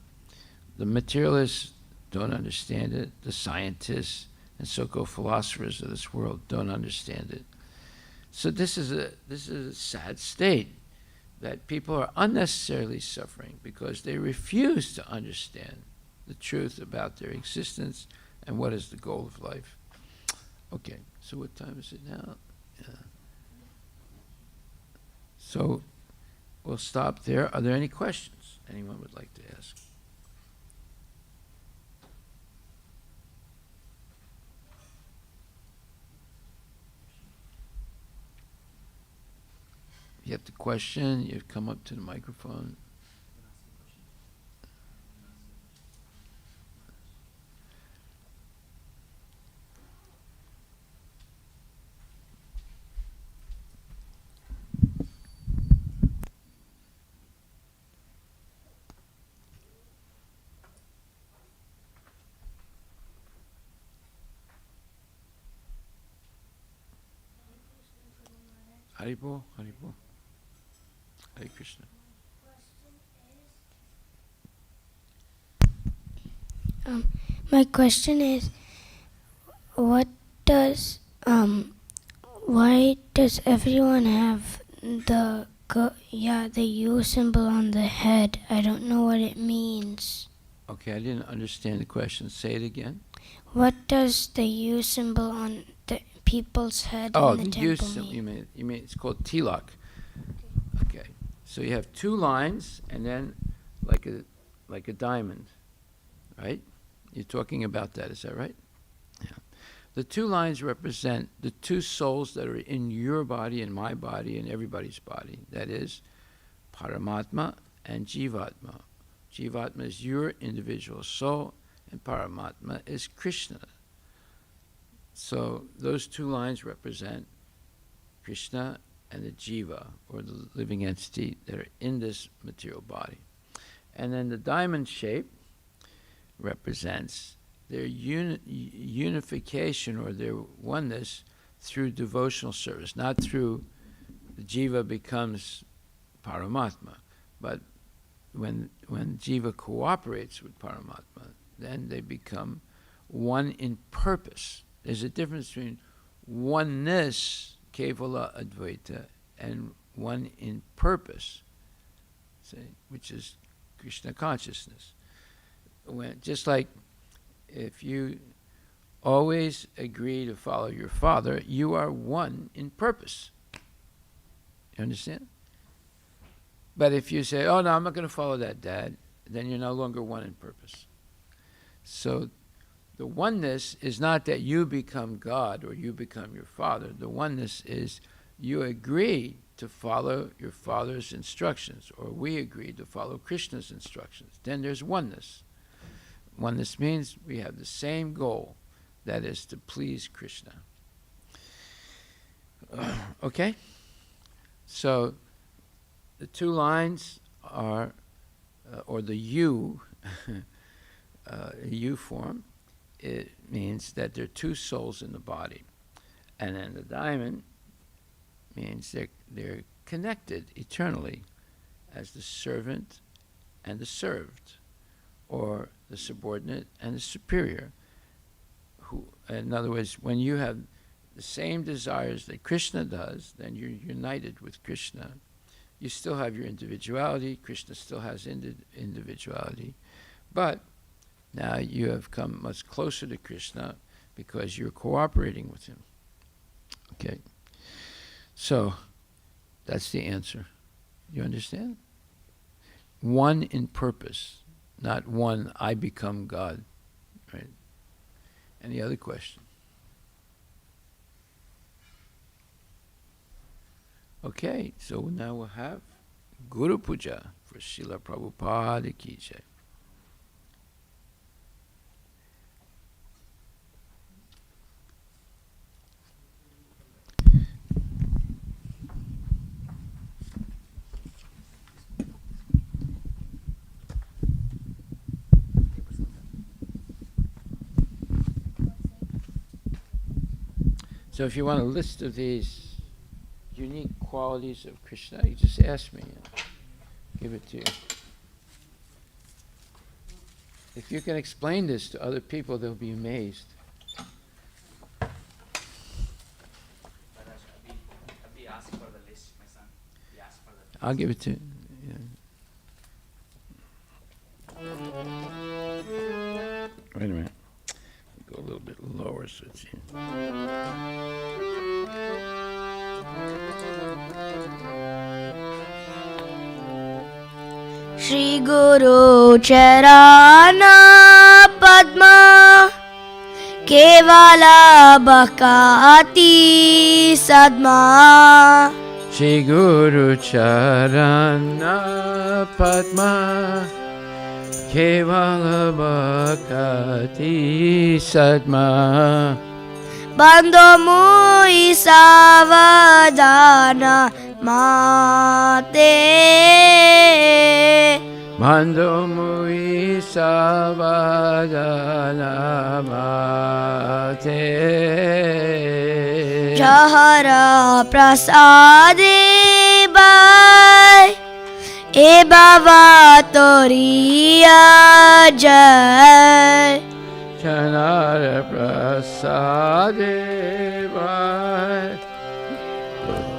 The materialists don't understand it. The scientists and so-called philosophers of this world don't understand it. So this is a sad state, that people are unnecessarily suffering because they refuse to understand the truth about their existence and what is the goal of life. Okay, so what time is it now? Yeah. So we'll stop there. Are there any questions anyone would like to ask? If you have the question, you come up to the microphone. Haribol, Haribol. Hare Krishna. My question is, why does everyone have the U symbol on the head? I don't know what it means. Okay, I didn't understand the question. Say it again. What does the U symbol on the people's head Oh, in the the temple U symbol. mean? You mean it's called tilak. Okay, so you have two lines and then like a diamond, right? You're talking about that, is that right? Yeah. The two lines represent the two souls that are in your body and my body and everybody's body. That is Paramatma and Jivatma. Jivatma is your individual soul, and Paramatma is Krishna. So those two lines represent Krishna and the Jiva, or the living entity that are in this material body. And then the diamond shape represents their unification or their oneness through devotional service, not through the jiva becomes Paramatma, but when jiva cooperates with Paramatma, then they become one in purpose. There's a difference between oneness, Kevala Advaita, and one in purpose, which is Krishna consciousness. Just like if you always agree to follow your father, you are one in purpose. You understand? But if you say, oh no, I'm not going to follow that dad, then you're no longer one in purpose. So the oneness is not that you become God or you become your father. The oneness is you agree to follow your father's instructions, or we agree to follow Krishna's instructions. Then there's oneness. Oneness means we have the same goal, that is to please Krishna. Okay? So the two lines are, or the U, U form, it means that there are two souls in the body. And then the diamond means they're connected eternally as the servant and the served, or the subordinate and the superior. In other words, when you have the same desires that Krishna does, then you're united with Krishna. You still have your individuality, Krishna still has individuality, but now you have come much closer to Krishna because you're cooperating with him. Okay, so that's the answer. You understand? One in purpose, not one I become God. Right? Any other question? Okay, so now we'll have Guru Puja for Srila Prabhupada Ki Jai. So if you want a list of these unique qualities of Krishna, you just ask me and I'll give it to you. If you can explain this to other people, they'll be amazed. I'll give it to you. Yeah. Wait a minute. Go a little bit lower so it's in. Shri Guru Charana Padma Kevala Bhakati Sadma Shri Guru Charana Padma Kevala Bhakati Sadma Bandho Mui Savadana Mate Bandho Mui Savadana Mate Jahara Prasade Bai E Baba Toriya Jai Chanara Prasade Vai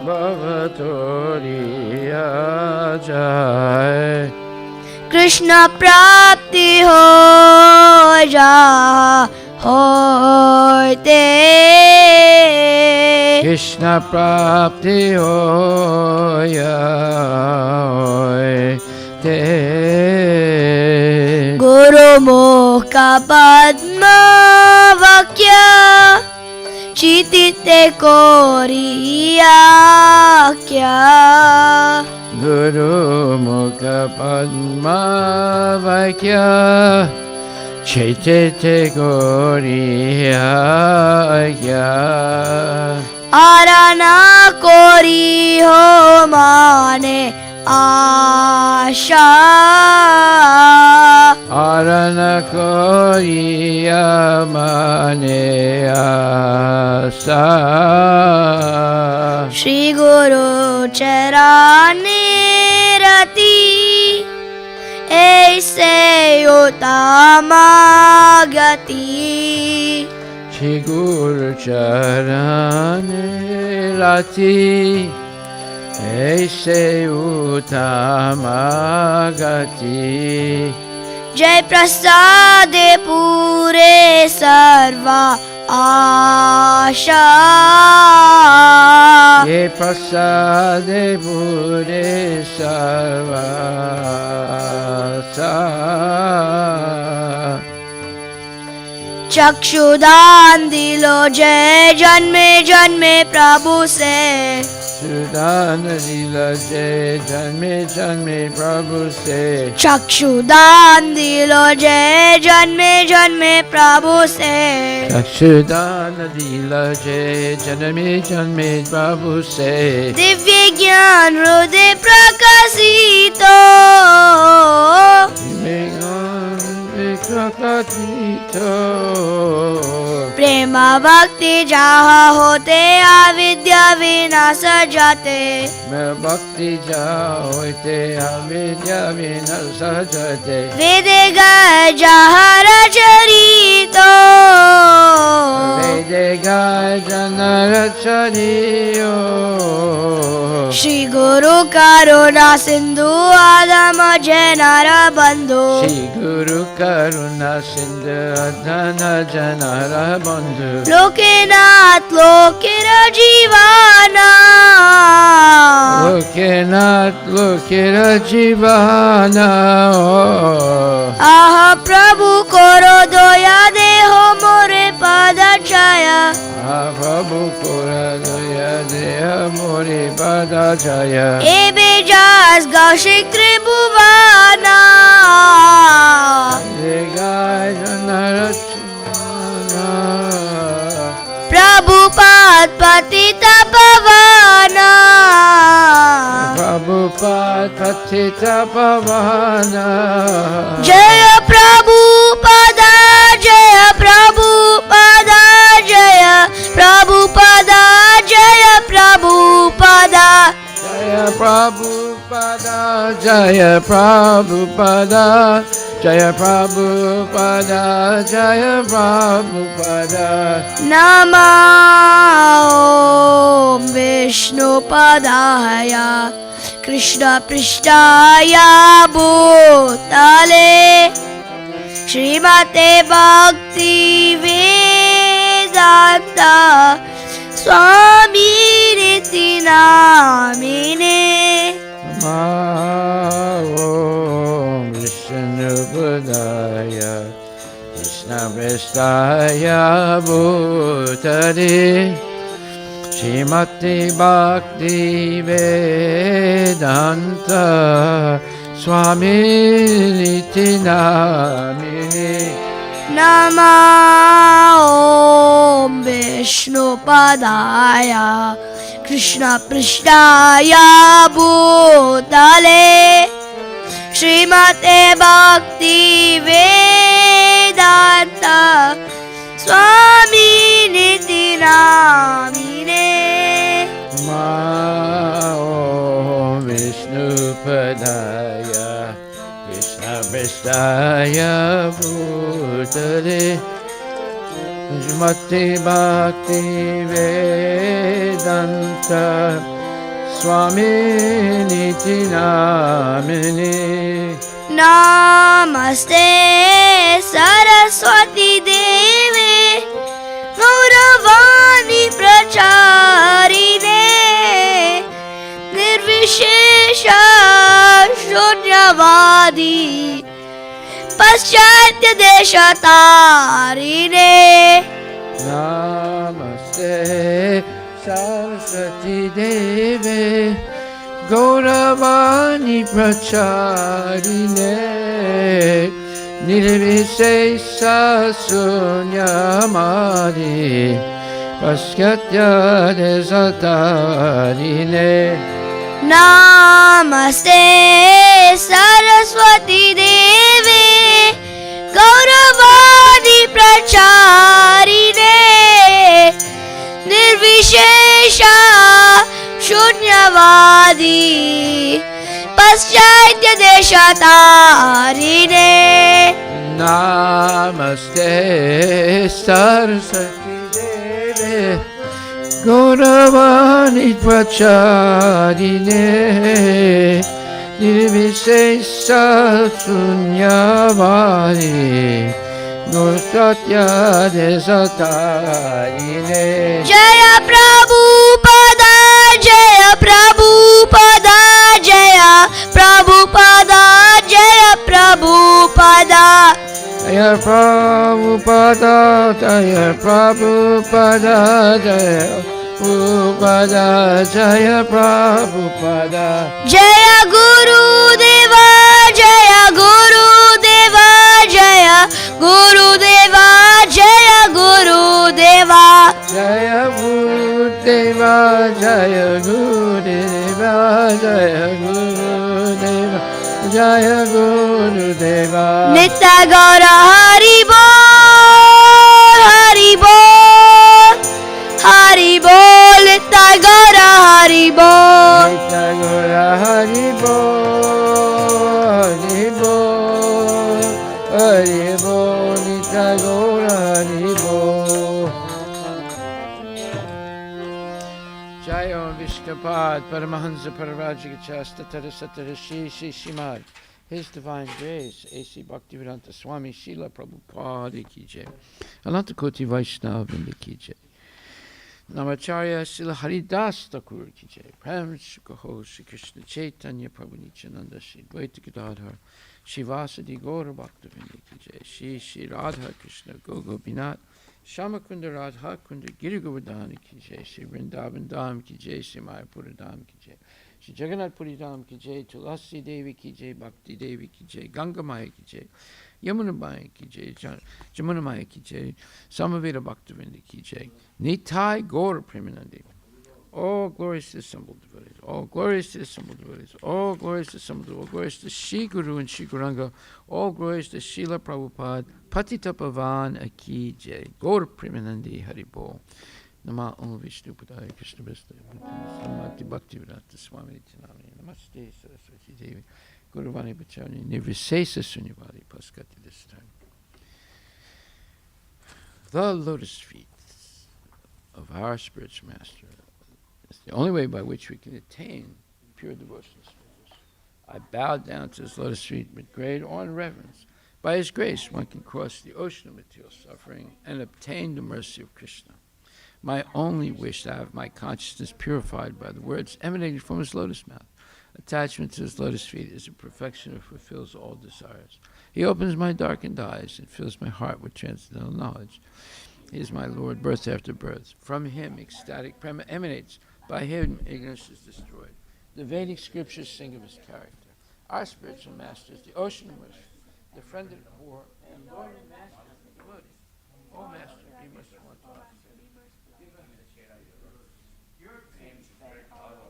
Bhavatoriya Jai Krishna Prapti Ho Ja Hoite Krishna Prapti Hoya Hoite Guru Mukha Padma Vakya Chitite Koriya Kya Guru Mukha Padma Vakya Chaitete Goriya Kya Arana Kori Ho Mane Asha Arana koriya mane asa Shri Guru Charane Rati Aise Utama Gati Shri Guru Charane Rati Aise Utama Gati Jai Prasade Pure Sarva Asha Ye Prasade Pure Sarva Asha चक्षुदान दिलो जय जन्मे जन्मे प्रभु से Sudan Dila Jai Janme Janme Prabhu Se चक्षुदान दिलो जय जन्मे जन्मे प्रभु से Sudan Dila Jai Janme Janme Prabhu Se Divya ज्ञान हृदय प्रकाशितो प्रेम भक्ति जहाँ होते अविद्या विनाश जाते भक्ति होते अविद्या विनाश जाते वेदे गाय जहाँ रचरितो वेदे गाय जन रचरियो श्री गुरु करुणा सिंधु आदम जैनर बंधु श्री गुरु करुणा सिंधु आदम जैनर बंधु लोकेनाथ लोकेर जीवाना लोकेनाथ लोकेर जीवाना आह प्रभु करो दया देहो मोरे पद छाया प्रभु कोरा दया देह मोरे पद छाया एबे जास गौशिक त्रिभुवना प्रभुपाद पतित पवना प्रभुपाद पतित पवना जय प्रभुपाद जय प्रभुपाद जय प्रभुपाद जय प्रभुपाद जय प्रभुपाद जय प्रभुपाद जय प्रभुपाद जय प्रभुपाद नमो विष्णुपदाय कृष्ण पृष्ठाय भूतले श्रीमते भक्ति वेदांत स्वामी निति नामिने Om Vishnupādaya Krishna Prestaya Bhutale Srimati Bhakti Vedanta Swami Niti Namini नमो विष्णुपदाय कृष्ण पृष्ठाय भूतले श्रीमते भक्ति वेदांत स्वामी निति नामिने Om Vishnupādaya Krishna Prestaya Bhutale Srimati Bhakti Vedanta Swami Niti Namini नमस्ते सरस्वती देवे गौरवाणी प्रचारिणे निर्विशेष शून्यवादी पाश्चात्य देशतारिणे Namaste Saraswati Deve Gauravani Pracharine Nirvishesha Sunyamadi Paskatya Desatarine Namaste Saraswati Devi Gauravadi Pracharine Nirvishesha Shunyavadi Paschatya Deshatarine. Namaste Saraswati Devi Gauravani Pracharine Nirvishesha Shunyavadi Paschatya Deshatarine. Jaya Prabhupada, Jaya Prabhupada, Jaya Prabhupada, Jaya Prabhupada. Jaya Prabhupada, Jaya Prabhupada, Jaya Prabhupada, Jaya Prabhupada. Jaya Guru Deva, Jaya Guru Deva, Jaya Guru Deva, Jaya Guru Deva. Jaya Gurudeva, Jaya Gurudeva, Jaya Gurudeva, Jaya Gurudeva. Nitya Gaura Hari Bol, Hari Bol, Hari Bol, Nitya Gaura Hari Bol. Nitya Gaura Hari Bol, Hari Bol, Hari Bol, Nitya Gaura Hari Bol. Jaya Vishnupad Paramahansa Pararajigachasta Tadasatara Shri Shimad. His Divine Grace, A.C. Bhaktivedanta Swami Srila Prabhupada Ki Jai. Ananta Koti Vaishnava Vrinda Ki Jai. Namacharya Srila Haridas Thakur Ki Jai. Prem Shukho Shri Krishna Chaitanya Prabhu Nityananda Shri Dvaita Gadadhar Shivasadi Gaura Bhaktivinoda Ki Jai. Shri Radha Krishna Gogopinath Shamakunda Radha Kunda Giri Govardhana Ki Jai. Shri Vrindavan Dham Ki Jai. Shri Mayapura Dham Ki Jai. Shri Jagannath Puri Dham Ki Jai. Tulasi Devi Ki Jai. Bhakti Devi Ki Jai. Ganga Maya Ki Jai. Yamuna Maya Ki Jai. Jamuna Maya Ki Jai. Samaveda Bhaktivinoda Ki Jai. Nitai Gaura Premanandi. All glories to the assembled devotees. All glories to the assembled devotees. All glories to the assembled devotees. All glories to Shri Guru and Shri Guranga. All glories to Srila Prabhupada. Patita Pavan Aki Jai. Gaura Premanandi Haribol. Nama Om Vishnu Padaya Krishna Vista. Samati Bhakti Vedanta Swami Nityanamani. Namaste Saraswati Devi. Guruvani Bacharani. Nirvisesa Sunyavadi Paskati this time. The lotus feet of our spiritual master is the only way by which we can attain pure devotional service. I bow down to his lotus feet with great awe and reverence. By his grace, one can cross the ocean of material suffering and obtain the mercy of Krishna. My only wish to have my consciousness purified by the words emanating from his lotus mouth. Attachment to his lotus feet is a perfection that fulfills all desires. He opens my darkened eyes and fills my heart with transcendental knowledge. He is my Lord, birth after birth. From him, ecstatic prema emanates. By him, ignorance is destroyed. The Vedic scriptures sing of his character. Our spiritual master is the ocean of mercy, the friend of the poor, and Lord and master of the devotees. O Master, be merciful unto us. Your fame is very powerful.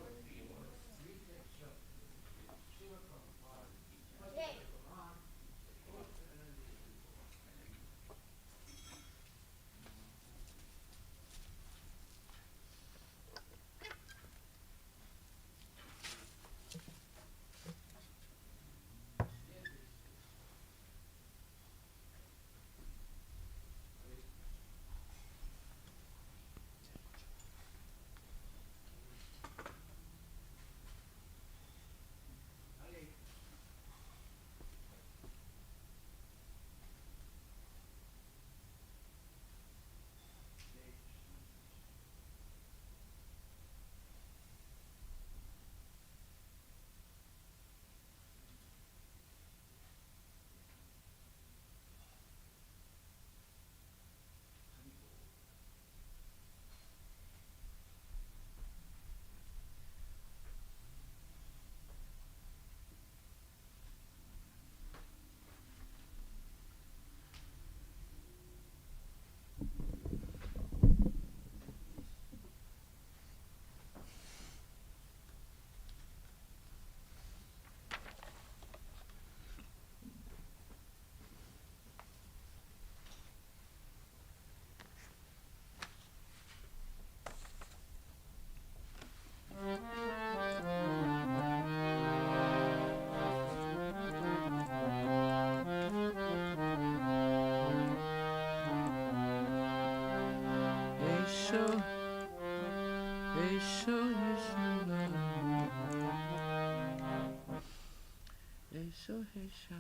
Esho, Esho, Esho, Esho, Esho,